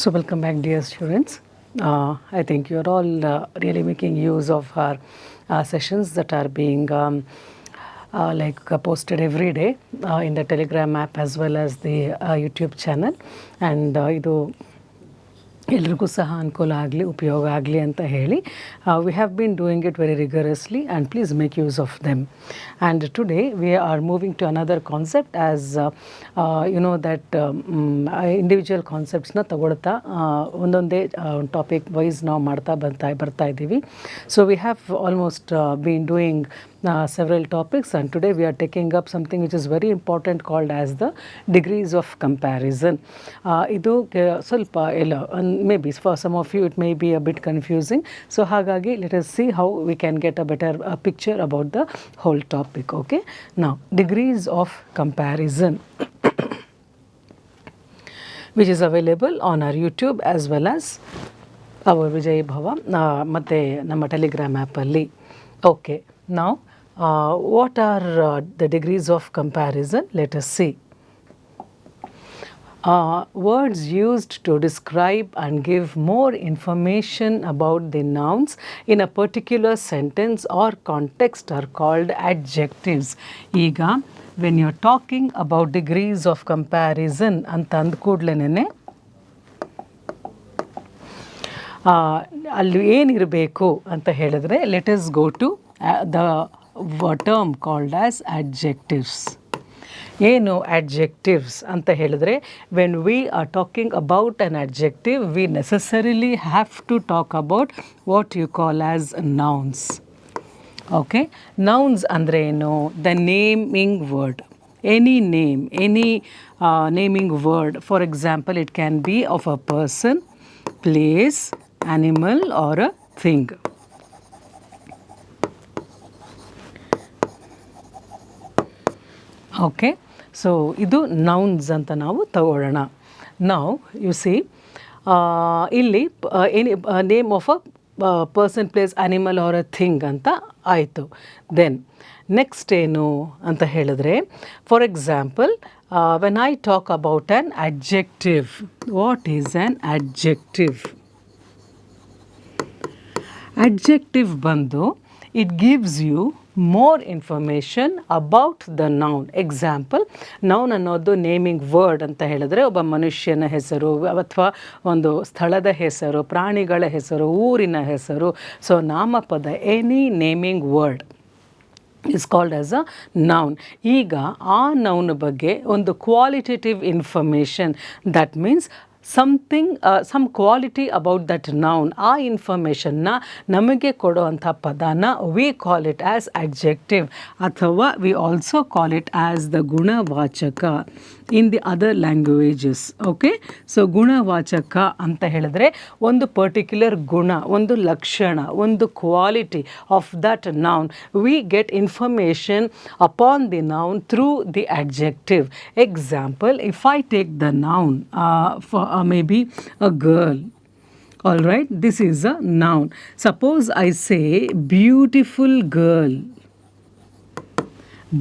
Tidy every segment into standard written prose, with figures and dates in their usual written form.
So welcome back, dear students. I think you are all really making use of our sessions that are being posted every day in the Telegram app as well as the YouTube channel. And ಇದು ಎಲ್ರಿಗೂ ಸಹ ಅನುಕೂಲ ಆಗಲಿ ಉಪಯೋಗ ಆಗಲಿ ಅಂತ ಹೇಳಿ we have been doing it very rigorously and please make use of them. And today we are moving to another concept as you know that individual ಕಾನ್ಸೆಪ್ಟ್ಸ್ನ ತಗೊಳ್ತಾ ಒಂದೊಂದೇ ಟಾಪಿಕ್ ವೈಸ್ ನಾವು ಬರ್ತಾ ಇದ್ದೀವಿ. So we have almost been doing several topics, and today we are taking up something which is very important called as the degrees of comparison. Idu ಸ್ವಲ್ಪ ಎಲ್ಲ maybe for some of you it may be a bit confusing, so hagagi let us see how we can get a better picture about the whole topic. Okay, now degrees of comparison which is available on our YouTube as well as our Vijayi Bhava ಮತ್ತೆ ನಮ್ಮ Telegram app ಅಲ್ಲಿ. Okay, now what are the degrees of comparison? Let us see. Words used to describe and give more information about the nouns in a particular sentence or context are called adjectives. ಈಗ when you are talking about degrees of comparison ಅಂತ ಅಂದ್ಕೂಡ್ಲೇನೆ ಅಲ್ಲಿ ಏನಿರಬೇಕು ಅಂತ ಹೇಳಿದ್ರೆ let us go to the term called as adjectives. ಏನು adjectives ಅಂತ ಹೇಳಿದ್ರೆ when we are talking about an adjective we necessarily have to talk about what you call as nouns. Okay, nouns ಅಂದ್ರೆ ಏನು? The naming word, any name, any naming word. For example, it can be of a person, place, animal or a thing. Okay, so ಇದು nouns ಅಂತ ನಾವು ತಗೊಳ್ಳೋಣ. ನಾವು you see ಇಲ್ಲಿ any name of a person, place, animal or a thing ಅಂತ ಆಯಿತು. Then next ಏನು ಅಂತ ಹೇಳಿದ್ರೆ, for example when I talk about an adjective. What is an adjective? Adjective ಬಂದು it gives you more information about the noun. Example, noun ಅನ್ನೋದು naming word ಅಂತ ಹೇಳಿದ್ರೆ ಒಬ್ಬ ಮನುಷ್ಯನ ಹೆಸರು ಅಥವಾ ಒಂದು ಸ್ಥಳದ ಹೆಸರು, ಪ್ರಾಣಿಗಳ ಹೆಸರು, ಊರಿನ ಹೆಸರು. ಸೊ ನಾಮಪದ, any naming word is called as a noun. ಈಗ ಆ ನೌನ್ ಬಗ್ಗೆ ಒಂದು qualitative information, that means something some quality about that noun, ಆ ಇನ್ಫಾರ್ಮೇಷನ್ನ ನಮಗೆ ಕೊಡುವಂಥ ಪದನ we call it as adjective, ಅಥವಾ we also call it as the ಗುಣವಾಚಕ in the other languages. Okay, so ಗುಣವಾಚಕ ಅಂತ ಹೇಳಿದ್ರೆ ಒಂದು ಪರ್ಟಿಕ್ಯುಲರ್ ಗುಣ, ಒಂದು ಲಕ್ಷಣ, ಒಂದು quality of that noun. we get information upon the noun through the adjective. Example, if I take the noun for maybe a girl. All right, this is a noun. Suppose I say beautiful girl,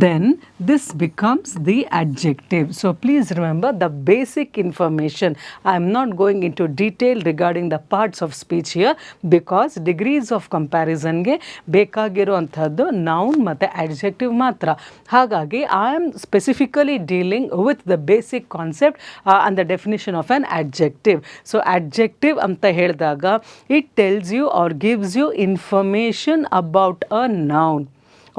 then this becomes the adjective. So please remember the basic information. I am not going into detail regarding the parts of speech here because degrees of comparison ಗೆ ಬೇಕಾಗಿರುವಂಥದ್ದು noun ಮತ್ತು adjective ಮಾತ್ರ. ಹಾಗಾಗಿ I am specifically dealing with the basic concept and the definition of an adjective. So adjective ಅಂತ ಹೇಳಿದಾಗ it tells you or gives you information about a noun.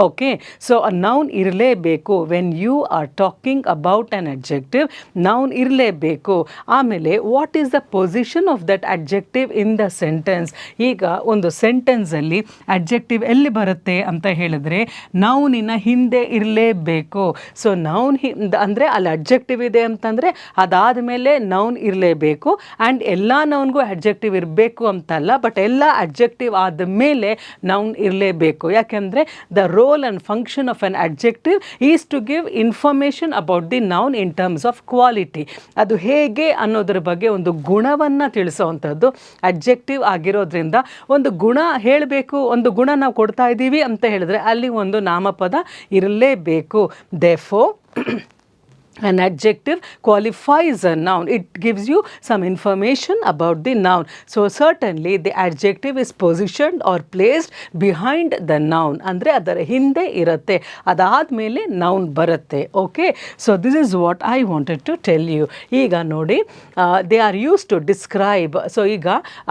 Okay, so a noun ಇರಲೇಬೇಕು. When you are talking about an adjective, noun ಇರಲೇಬೇಕು. ಆಮೇಲೆ what is the position of that adjective in the sentence. ಈಗ ಒಂದು ಸೆಂಟೆನ್ಸಲ್ಲಿ adjective ಎಲ್ಲಿ ಬರುತ್ತೆ ಅಂತ ಹೇಳಿದ್ರೆ ನೌನಿನ ಹಿಂದೆ ಇರಲೇಬೇಕು. ಸೊ ನೌನ್ ಅಂದರೆ ಅಲ್ಲಿ ಅಡ್ಜೆಕ್ಟಿವ್ ಇದೆ ಅಂತಂದರೆ ಅದಾದಮೇಲೆ ನೌನ್ ಇರಲೇಬೇಕು. ಆ್ಯಂಡ್ ಎಲ್ಲ ನೌನ್ಗೂ ಅಡ್ಜೆಕ್ಟಿವ್ ಇರಬೇಕು ಅಂತಲ್ಲ, ಬಟ್ ಎಲ್ಲ ಅಡ್ಜೆಕ್ಟಿವ್ ಆದಮೇಲೆ ನೌನ್ ಇರಲೇಬೇಕು. ಯಾಕೆಂದರೆ the role and function of an adjective is to give information about the noun in terms of quality. ಅದು ಹೇಗೆ ಅನ್ನೋದ್ರ ಬಗ್ಗೆ ಒಂದು ಗುಣವನ್ನು ತಿಳಿಸೋವಂಥದ್ದು ಅಡ್ಜೆಕ್ಟಿವ್ ಆಗಿರೋದ್ರಿಂದ ಒಂದು ಗುಣ ಹೇಳಬೇಕು, ಒಂದು ಗುಣ ನಾವು ಕೊಡ್ತಾ ಇದ್ದೀವಿ ಅಂತ ಹೇಳಿದ್ರೆ ಅಲ್ಲಿ ಒಂದು ನಾಮಪದ ಇರಲೇಬೇಕು. therefore An adjective qualifies a noun. It gives you some information about the noun. So certainly the adjective is positioned or placed behind the noun. ಅಂದರೆ ಅದರ ಹಿಂದೆ ಇರುತ್ತೆ, ಅದಾದಮೇಲೆ noun ಬರುತ್ತೆ. Okay, so this is what I wanted to tell you. ಈಗ ನೋಡಿ, they are use to describe. So ಈಗ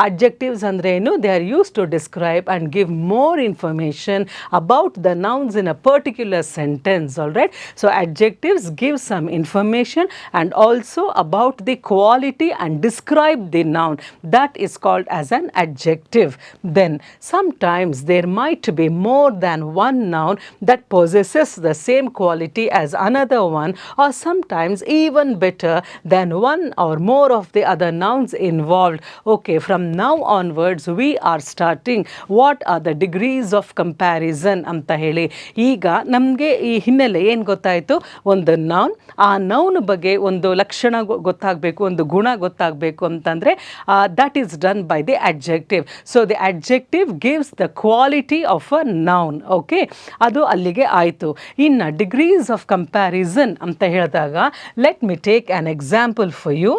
adjectives ಅಂದರೆ ಏನು? They are use to describe and give more information about the nouns in a particular sentence. All right, so adjectives give some information and also about the quality and describe the noun. That is called as an adjective. Then sometimes there might be more than one noun that possesses the same quality as another one, or sometimes even better than one or more of the other nouns involved. Okay, from now onwards we are starting what are the degrees of comparison ಅಂತ ಹೇಳಿ. ಈಗ ನಮಗೆ ಈ ಹಿನ್ನೆಲೆ ಏನು ಗೊತ್ತಾಯಿತು? ಒಂದು noun, ಆ ನೌನ್ ಬಗ್ಗೆ ಒಂದು ಲಕ್ಷಣ ಗೊತ್ತಾಗಬೇಕು, ಒಂದು ಗುಣ ಗೊತ್ತಾಗಬೇಕು ಅಂತಂದರೆ that is done by the adjective. So the adjective gives the quality of a noun. Okay, ಅದು ಅಲ್ಲಿಗೆ ಆಯಿತು. ಇನ್ನು ಡಿಗ್ರೀಸ್ ಆಫ್ ಕಂಪ್ಯಾರಿಸನ್ ಅಂತ ಹೇಳಿದಾಗ let me take an example for you.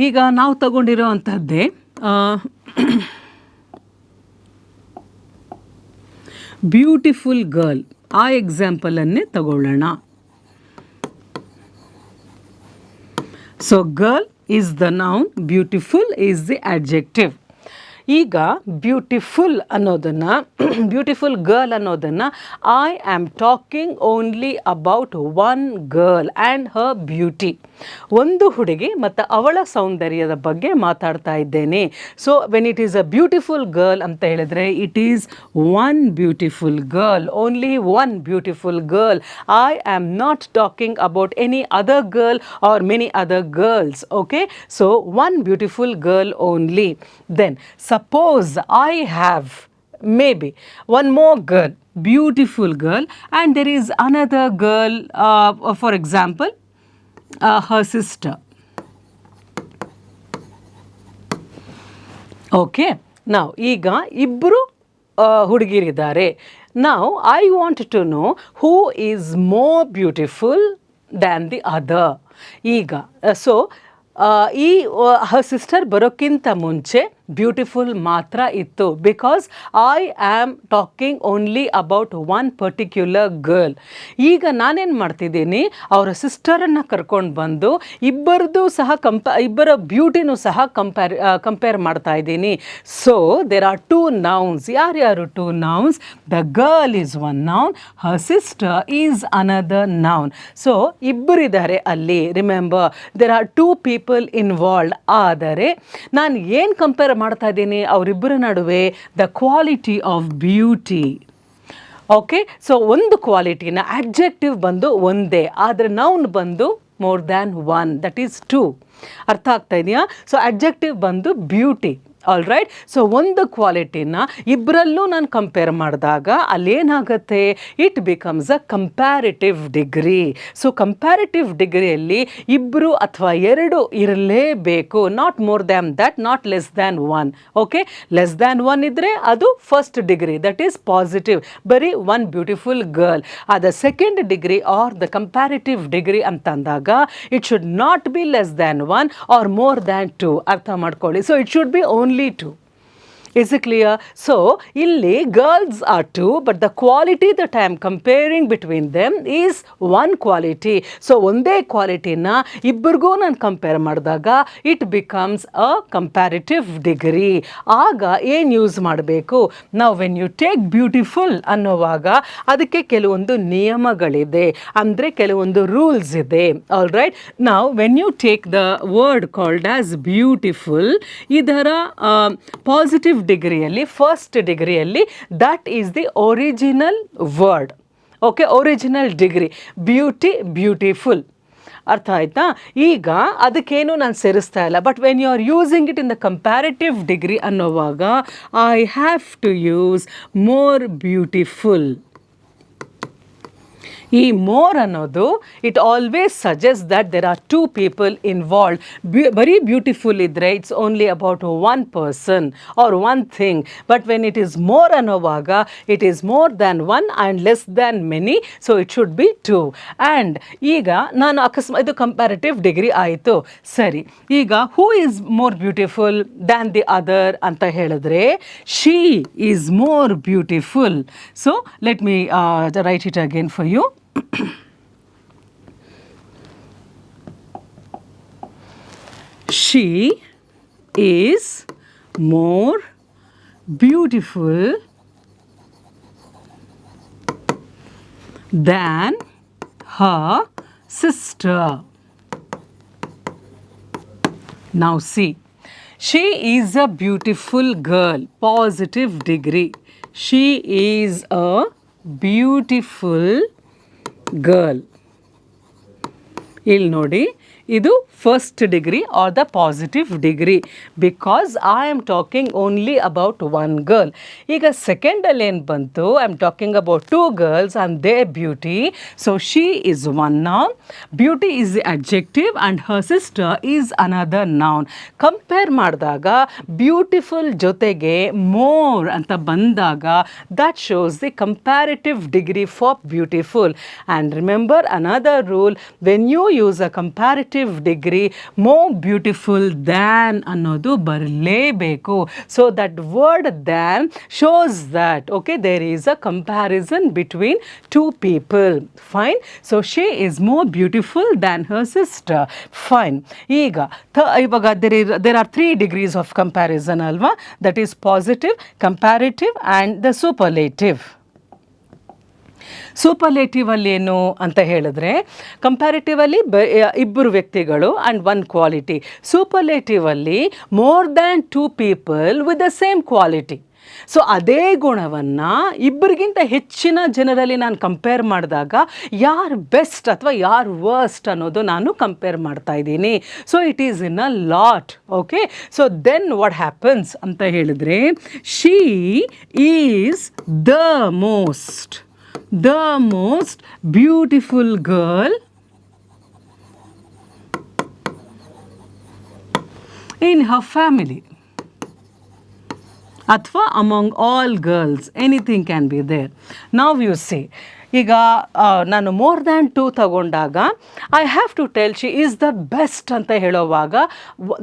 ಈಗ ನಾವು ತಗೊಂಡಿರೋ ಅಂಥದ್ದೇ ಬ್ಯೂಟಿಫುಲ್ ಗರ್ಲ್, ಆ ಎಕ್ಸಾಂಪಲನ್ನೇ ತಗೊಳ್ಳೋಣ. So girl is the noun, beautiful is the adjective. ಈಗ ಬ್ಯೂಟಿಫುಲ್ ಅನ್ನೋದನ್ನು, ಬ್ಯೂಟಿಫುಲ್ ಗರ್ಲ್ ಅನ್ನೋದನ್ನು I am talking only about one girl and her beauty. ಒಂದು ಹುಡುಗಿ ಮತ್ತು ಅವಳ ಸೌಂದರ್ಯದ ಬಗ್ಗೆ ಮಾತಾಡ್ತಾ ಇದ್ದೇನೆ. So when it is a beautiful girl ಅಂತ ಹೇಳಿದ್ರೆ it is one beautiful girl, only one beautiful girl. I am not talking about any other girl or many other girls. Okay, so one beautiful girl only. Then suppose I have maybe one more girl, beautiful girl, and there is another girl, for example, her sister. Okay, now ಈಗ ಇಬ್ಬರು ಹುಡುಗಿರಿದ್ದಾರೆ. Now I want to know who is more beautiful than the other. ಈಗ so ಈ her sister ಬರೋಕ್ಕಿಂತ ಮುಂಚೆ beautiful ಮಾತ್ರ ಇತ್ತು, because I am talking only about one particular girl. ಈಗ ನಾನೇನು ಮಾಡ್ತಿದ್ದೀನಿ, ಅವರ ಸಿಸ್ಟರನ್ನು ಕರ್ಕೊಂಡು ಬಂದು ಇಬ್ಬರದ್ದು ಸಹ ಇಬ್ಬರ ಬ್ಯೂಟಿನೂ ಸಹ ಕಂಪೇರ್ ಮಾಡ್ತಾ ಇದ್ದೀನಿ. So there are two nouns. ಯಾರ್ಯಾರು two nouns? The girl is one noun, her sister is another noun. So ಇಬ್ಬರಿದ್ದಾರೆ ಅಲ್ಲಿ. Remember, there are two people involved. ಆದರೆ ನಾನು ಏನು ಕಂಪೇರ್ ಮಾಡ್ತಾ ಇದ್ದೀನಿ ಅವರಿಬ್ಬರ ನಡುವೆ? The quality of beauty. Okay, so ಒಂದು ಕ್ವಾಲಿಟಿನ ಅಡ್ಜೆಕ್ಟಿವ್ ಬಂದು ಒಂದೇ, ಆದರೆ ನೌನ್ ಬಂದು more than one, that is two. ಅರ್ಥ ಆಗ್ತಾ ಇದೆಯಾ? ಸೊ ಅಡ್ಜೆಕ್ಟಿವ್ ಬಂದು ಬ್ಯೂಟಿ. ಆಲ್ ರೈಟ್, ಸೊ ಒಂದು ಕ್ವಾಲಿಟಿನ ಇಬ್ಬರಲ್ಲೂ ನಾನು ಕಂಪೇರ್ ಮಾಡಿದಾಗ ಅಲ್ಲೇನಾಗುತ್ತೆ? It becomes a comparative degree. So comparative ಡಿಗ್ರಿಯಲ್ಲಿ ಇಬ್ಬರು ಅಥವಾ ಎರಡು ಇರಲೇಬೇಕು, not more than that, not less than one. Okay, less than one ಇದ್ದರೆ ಅದು first degree, that is positive, ಬರೀ ಒನ್ ಬ್ಯೂಟಿಫುಲ್ ಗರ್ಲ್. ಅದ second degree or the comparative degree ಅಂತಂದಾಗ it should not be less than one or more than two. ಅರ್ಥ ಮಾಡ್ಕೊಳ್ಳಿ. So it should be only two. Is it clear? So illi girls are two, but the quality that I am comparing between them is one quality. So ಒಂದೇ ಕ್ವಾಲಿಟಿನ ಇಬ್ಬರಿಗೂ ನಾನು compare ಮಾಡಿದಾಗ it becomes a comparative degree. ಆಗ ಏನು use ಮಾಡಬೇಕು? ನಾವು when you take beautiful ಅನ್ನೋವಾಗ ಅದಕ್ಕೆ ಕೆಲವೊಂದು ನಿಯಮಗಳಿದೆ, ಅಂದರೆ ಕೆಲವೊಂದು ರೂಲ್ಸ್ ಇದೆ. ಆಲ್ ರೈಟ್, ನಾವು when you take the word called as beautiful, ಇದರ ಪಾಸಿಟಿವ್ ಡಿಗ್ರಿಯಲ್ಲಿ, ಫಸ್ಟ್ ಡಿಗ್ರಿಯಲ್ಲಿ, that is the original word. Okay, original degree beauty, beautiful. ಅರ್ಥ ಆಯ್ತಾ? ಈಗ ಅದಕ್ಕೇನು ನಾನು ಸೇರಿಸ್ತಾ ಇಲ್ಲ. But when you are using it in the comparative degree ಅನ್ನೋವಾಗ I have to use more beautiful. ಈ ಮೋರ್ ಅನ್ನೋದು it always suggest that there are two people involve. ಬರೀ ಬ್ಯೂಟಿಫುಲ್ ಇದ್ದರೆ it's only about one person or one thing. But when it is more ಅನ್ನೋವಾಗ it is more than one and less than many, so it should be two. And ಈಗ ನಾನು ಅಕಸ್ಮಾತ್ ಇದು comparative degree ಆಯಿತು, ಸರಿ. ಈಗ who is more beautiful than the other ಅಂತ ಹೇಳಿದ್ರೆ she is more beautiful. So let me write it again for you. She is more beautiful than her sister. Now see, she is a beautiful girl, positive degree. She is a beautiful girl. ಇಲ್ಲಿ ನೋಡಿ, ಇದು first degree or the positive degree, because I am talking only about one girl. ಈಗ ಸೆಕೆಂಡಲ್ಲಿ ಏನು ಬಂತು, I am talking about two girls and their beauty. So she is one noun, beauty is the adjective and her sister is another noun. Compare ಮಾಡಿದಾಗ beautiful ಜೊತೆಗೆ more ಅಂತ ಬಂದಾಗ that shows the comparative degree for beautiful. And remember another rule, when you use a comparative degree, more beautiful than ಅನ್ನೋದು ಬರಲೇಬೇಕು. So that word than shows that okay there is a comparison between two people. Fine. So she is more beautiful than her sister. Fine. ಈಗ ಇವಾಗ there are 3 degrees of comparison ಅಲ್ವಾ? That is positive, comparative and the superlative. Superlative ಅಲ್ಲಿ ಏನು ಅಂತ ಹೇಳಿದ್ರೆ, comparative ಅಲ್ಲಿ ಇಬ್ಬರು ವ್ಯಕ್ತಿಗಳು ಆ್ಯಂಡ್ ಒನ್ ಕ್ವಾಲಿಟಿ. ಸೂಪರ್ಲೇಟಿವ್ ಅಲ್ಲಿ more than 2 people with the same quality. So ಅದೇ ಗುಣವನ್ನು ಇಬ್ಬರಿಗಿಂತ ಹೆಚ್ಚಿನ ಜನರಲ್ಲಿ ನಾನು ಕಂಪೇರ್ ಮಾಡಿದಾಗ ಯಾರು ಬೆಸ್ಟ್ ಅಥವಾ ಯಾರು ವರ್ಸ್ಟ್ ಅನ್ನೋದು ನಾನು ಕಂಪೇರ್ ಮಾಡ್ತಾ ಇದ್ದೀನಿ. So it is in a lot. Okay, so then what happens ಅಂತ ಹೇಳಿದ್ರೆ, she is the most beautiful girl in her family. Athwa among all girls, anything can be there. Now you see, ಈಗ ನಾನು more than 2 ತಗೊಂಡಾಗ I have to tell she is the best ಅಂತ ಹೇಳೋವಾಗ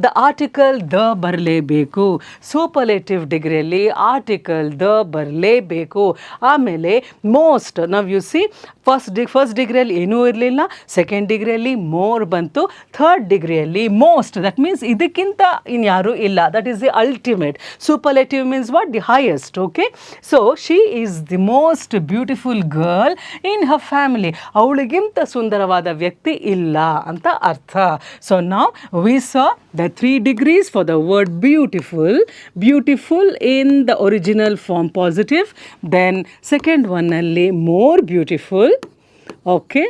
the article the ಬರಲೇಬೇಕು. Superlative ಡಿಗ್ರಿಯಲ್ಲಿ article the ಬರಲೇಬೇಕು. ಆಮೇಲೆ most, ನಾವು ಯು ಸಿ ಫಸ್ಟ್ ಡಿಗ್ರಿಯಲ್ಲಿ ಏನೂ ಇರಲಿಲ್ಲ, ಸೆಕೆಂಡ್ ಡಿಗ್ರಿಯಲ್ಲಿ ಮೋರ್ ಬಂತು, ಥರ್ಡ್ ಡಿಗ್ರಿಯಲ್ಲಿ ಮೋಸ್ಟ್, ದಟ್ ಮೀನ್ಸ್ ಇದಕ್ಕಿಂತ ಇನ್ಯಾರೂ ಇಲ್ಲ, that is the ultimate. Superlative means what? The highest. Okay, so she is the most beautiful girl in her family. ಅವಳಿಗಿಂತ ಸುಂದರವಾದ ವ್ಯಕ್ತಿ ಇಲ್ಲ ಅಂತ ಅರ್ಥ. ಸೊ ನಾವು we saw the 3 degrees for the word beautiful. Beautiful in the original form positive, then second ಒನ್ನಲ್ಲಿ more beautiful. Okay,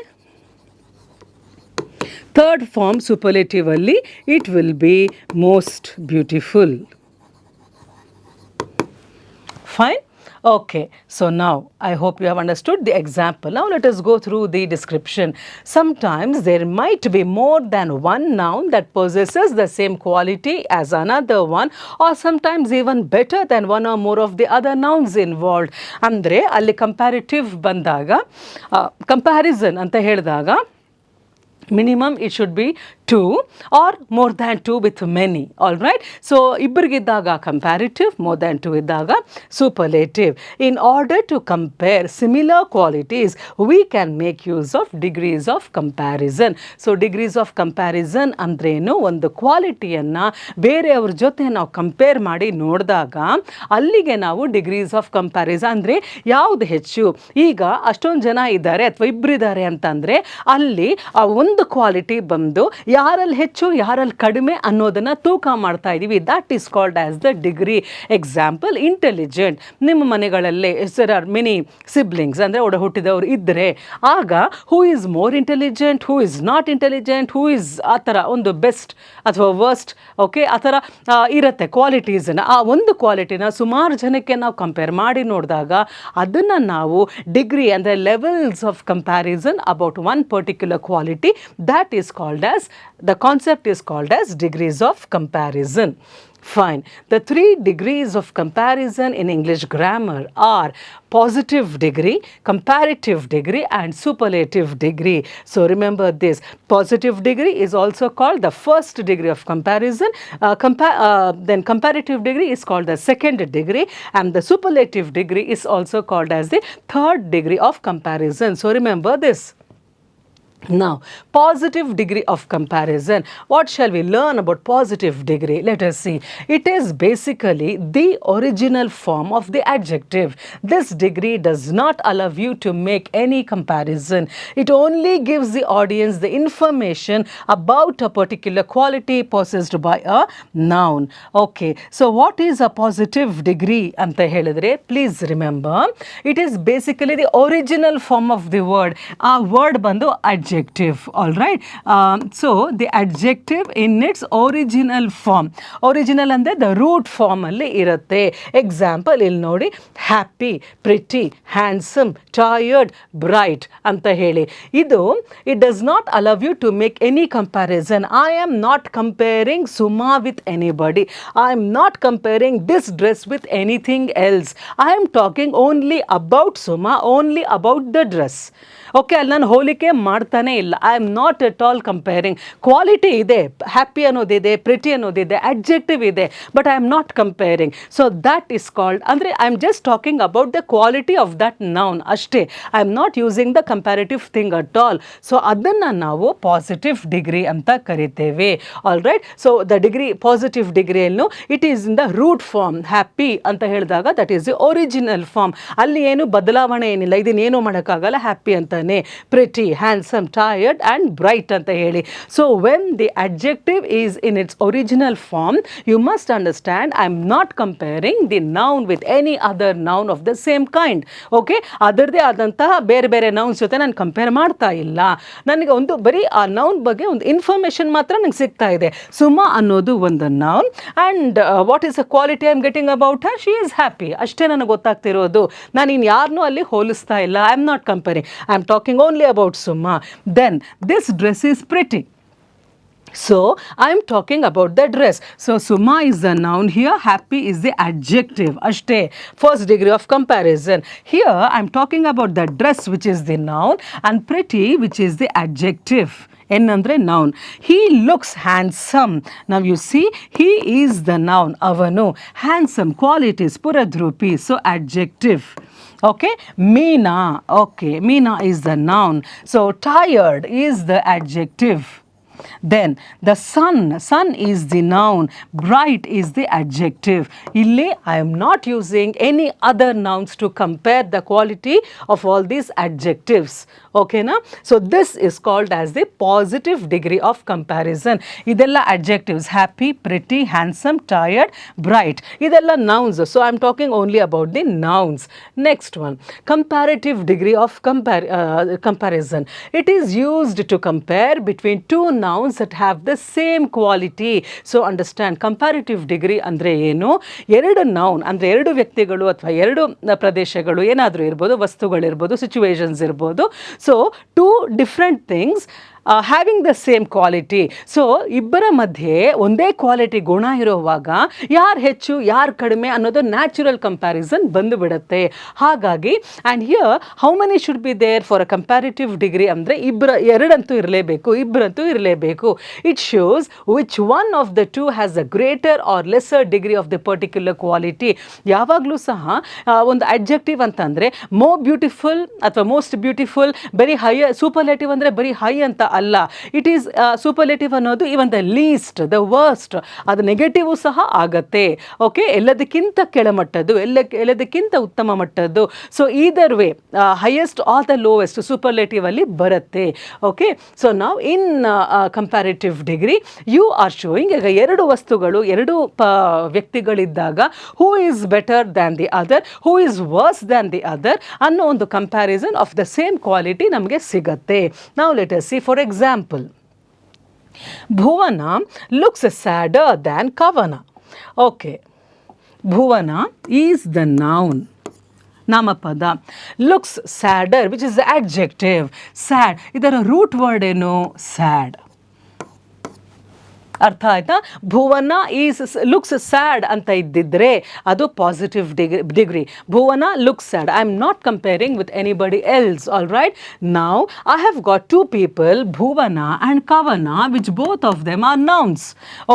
third form superlative ಅಲ್ಲಿ it will be most beautiful. Fine. Okay, so now I hope you have understood the example. Now let us go through the description. Sometimes there might be more than one noun that possesses the same quality as another one, or sometimes even better than one or more of the other nouns involved. ಅಂದರೆ ಅಲ್ಲಿ comparative ಬಂದಾಗ, comparison ಅಂತ ಹೇಳಿದಾಗ minimum it should be 2 or more than 2 with many. All right. So ಇಬ್ಬರಿಗಿದ್ದಾಗ comparative, more than 2 ಇದ್ದಾಗ superlative. In order to compare similar qualities we can make use of degrees of comparison. So degrees of comparison ಅಂದ್ರೇನು? ಒಂದು ಕ್ವಾಲಿಟಿಯನ್ನು ಬೇರೆಯವ್ರ ಜೊತೆ ನಾವು compare ಮಾಡಿ ನೋಡಿದಾಗ ಅಲ್ಲಿಗೆ ನಾವು ಡಿಗ್ರೀಸ್ ಆಫ್ ಕಂಪ್ಯಾರಿಸನ್ ಅಂದರೆ ಯಾವುದು ಹೆಚ್ಚು. ಈಗ ಅಷ್ಟೊಂದು ಜನ ಇದ್ದಾರೆ ಅಥವಾ ಇಬ್ಬರಿದ್ದಾರೆ ಅಂತಂದರೆ ಅಲ್ಲಿ ಆ ಒಂದು ಒಂದು ಕ್ವಾಲಿಟಿ ಬಂದು ಯಾರಲ್ಲಿ ಹೆಚ್ಚು ಯಾರಲ್ಲಿ ಕಡಿಮೆ ಅನ್ನೋದನ್ನು ತೂಕ ಮಾಡ್ತಾ ಇದ್ದೀವಿ. That is called as the degree. Example, intelligent. ನಿಮ್ಮ ಮನೆಗಳಲ್ಲಿ ಸರ್ ಆರ್ ಮೆನಿ ಸಿಬ್ಲಿಂಗ್ಸ್, ಅಂದರೆ ಒಡ ಹುಟ್ಟಿದವರು ಇದ್ದರೆ ಆಗ ಹೂ is more intelligent, who is not intelligent, who is ಆ ಥರ ಒಂದು ಬೆಸ್ಟ್ ಅಥವಾ ವರ್ಸ್ಟ್, ಓಕೆ, ಆ ಥರ ಇರುತ್ತೆ ಕ್ವಾಲಿಟೀಸನ್ನು. ಆ ಒಂದು ಕ್ವಾಲಿಟಿನ ಸುಮಾರು ಜನಕ್ಕೆ ನಾವು ಕಂಪೇರ್ ಮಾಡಿ ನೋಡಿದಾಗ ಅದನ್ನು ನಾವು ಡಿಗ್ರಿ ಅಂದರೆ levels of comparison about one particular quality, that is called as, the concept is called as degrees of comparison. Fine. The 3 degrees of comparison in English grammar are positive degree, comparative degree and superlative degree. So remember this. Positive degree is also called the first degree of comparison. Then comparative degree is called the second degree, and the superlative degree is also called as the third degree of comparison. So remember this. Now, positive degree of comparison. What shall we learn about positive degree? Let us see. It is basically the original form of the adjective. This degree does not allow you to make any comparison. It only gives the audience the information about a particular quality possessed by a noun. Okay, so what is a positive degree? Anta helidre, please remember, it is basically the original form of the word. A word bandu adjective. All right. So the adjective in its original form. Original ಅಂದ್ರೆ the root form ಅಲ್ಲಿ ಇರುತ್ತೆ. Example ಇಲ್ಲಿ ನೋಡಿ, happy, pretty, handsome, tired, bright ಅಂತ ಹೇಳಿ. ಇದು it does not allow you to make any comparison. I am not comparing Suma with anybody. I am not comparing this dress with anything else. I am talking only about Suma, only about the dress. Okay, ಅಲ್ಲಿ ನಾನು ಹೋಲಿಕೆ ಮಾಡ್ತಾನೆ ಇಲ್ಲ. I am not at all comparing. Quality ಇದೆ, happy ಅನ್ನೋದಿದೆ, pretty ಅನ್ನೋದಿದೆ, adjective ಇದೆ, but I am not comparing. So that is called, ಅಂದರೆ I am just talking about the quality of that noun ಅಷ್ಟೇ. I am not using the comparative thing at all. So ಅದನ್ನು ನಾವು positive degree ಅಂತ ಕರಿತೇವೆ. All right. So the degree, positive ಡಿಗ್ರಿಯನ್ನು it is in the root form. Happy ಅಂತ ಹೇಳಿದಾಗ that is the original form. ಅಲ್ಲಿ ಏನು ಬದಲಾವಣೆ ಏನಿಲ್ಲ, ಇದನ್ನೇನು ಮಾಡೋಕ್ಕಾಗಲ್ಲ, ಹ್ಯಾಪಿ ಅಂತ, pretty, handsome, tired and bright ಅಂತ ಹೇಳಿ. So when the adjective is in its original form, you must understand I am not comparing the noun with any other noun of the same kind. Okay, ಅದರದೇ ಆದಂತಹ ಬೇರೆ ಬೇರೆ nouns ಜೊತೆ ನಾನು compare ಮಾಡ್ತಾ ಇಲ್ಲ. ನನಗೆ ಒಂದು ಬರೀ ಆ ನೌನ್ ಬಗ್ಗೆ ಒಂದು ಇನ್ಫಾರ್ಮೇಷನ್ ಮಾತ್ರ ನನಗೆ ಸಿಗ್ತಾ ಇದೆ. ಸುಮಾ ಅನ್ನೋದು ಒಂದು noun, and what is the quality I am getting about her, she is happy, ಅಷ್ಟೇ ನನಗೆ ಗೊತ್ತಾಗ್ತಿರೋದು. ನಾನು ಇನ್ನು ಯಾರನ್ನೂ ಅಲ್ಲಿ ಹೋಲಿಸ್ತಾ ಇಲ್ಲ. I am not comparing, I am talking only about Suma. Then this dress is pretty. So I am talking about the dress. So Suma is the noun here, happy is the adjective. Ashte, first degree of comparison. Here I am talking about the dress, which is the noun, and pretty, which is the adjective. N andre noun. He looks handsome. Now you see, he is the noun. Avanu, handsome, qualities, puradrupi, so adjective. Okay, Meena. Okay, Meena is the noun. So tired is the adjective. Then the sun is the noun, bright is the adjective. Illi I am not using any other nouns to compare the quality of all these adjectives. Okay na? So this is called as the positive degree of comparison. Idella adjectives, happy, pretty, handsome, tired, bright. Idella nouns. So I am talking only about the nouns. Next one, comparative degree of comparison. It is used to compare between two nouns that have the same quality. So understand, comparative degree ಅಂದ್ರೆ ಏನು? ಎರಡು noun ಅಂದರೆ ಎರಡು ವ್ಯಕ್ತಿಗಳು ಅಥವಾ ಎರಡು ಪ್ರದೇಶಗಳು ಏನಾದರೂ ಇರ್ಬೋದು, ವಸ್ತುಗಳಿರ್ಬೋದು, ಸಿಚುವೇಶನ್ಸ್ ಇರ್ಬೋದು. So two different things having the same quality. So ಇಬ್ಬರ ಮಧ್ಯೆ ಒಂದೇ ಕ್ವಾಲಿಟಿ ಗುಣ ಇರುವಾಗ ಯಾರು ಹೆಚ್ಚು ಯಾರು ಕಡಿಮೆ ಅನ್ನೋದು ನ್ಯಾಚುರಲ್ ಕಂಪ್ಯಾರಿಸನ್ ಬಂದು ಬಿಡುತ್ತೆ. ಹಾಗಾಗಿ and here how many should be there for a comparative degree ಅಂದರೆ ಎರಡಂತೂ ಇರಲೇಬೇಕು, ಇಬ್ಬರಂತೂ ಇರಲೇಬೇಕು. It shows which one of the two has a greater or lesser degree of the particular quality. ಯಾವಾಗಲೂ ಸಹ ಒಂದು ಅಡ್ಜೆಕ್ಟಿವ್ ಅಂತಂದರೆ ಮೋರ್ ಬ್ಯೂಟಿಫುಲ್ ಅಥವಾ ಮೋಸ್ಟ್ ಬ್ಯೂಟಿಫುಲ್, ಬರೀ ಹೈ, ಸೂಪರ್ಲೇಟಿವ್ ಅಂದರೆ ಬರೀ ಹೈ ಅಂತ ಅಲ್ಲ. ಇಟ್ ಈಸ್ ಸೂಪರ್ಲೇಟಿವ್ ಅನ್ನೋದು even the least, the worst, ಅದು ನೆಗೆಟಿವ್ ಸಹ ಆಗತ್ತೆ. ಓಕೆ, ಎಲ್ಲದಕ್ಕಿಂತ ಕೆಳಮಟ್ಟದ್ದು, ಎಲ್ಲದಕ್ಕಿಂತ ಉತ್ತಮ ಮಟ್ಟದ್ದು. So either way highest or the lowest superlative ಅಲ್ಲಿ ಬರುತ್ತೆ. ಓಕೆ, ಸೊ ನಾವು in comparative degree you are showing, ಈಗ ಎರಡು ವಸ್ತುಗಳು, ಎರಡು ವ್ಯಕ್ತಿಗಳಿದ್ದಾಗ who is better than the other, who is worse than the other ಅನ್ನೋ ಒಂದು comparison of the same quality ನಮಗೆ ಸಿಗತ್ತೆ. ನಾವು let us see for example, Bhuvana looks sadder than Kavana. Okay, Bhuvana is the noun. Namapada. Looks sadder, which is the adjective. Sad. ಇದರ root word ಏನು? Sad. ಅರ್ಥ ಆಯ್ತಾ? ಭುವನ is looks sad ಅಂತ ಇದ್ದಿದ್ರೆ ಅದು positive degree. Bhuvana looks sad. I am not comparing with anybody else. All right, now I have got two people, Bhuvana and Kavana, which both of them are nouns.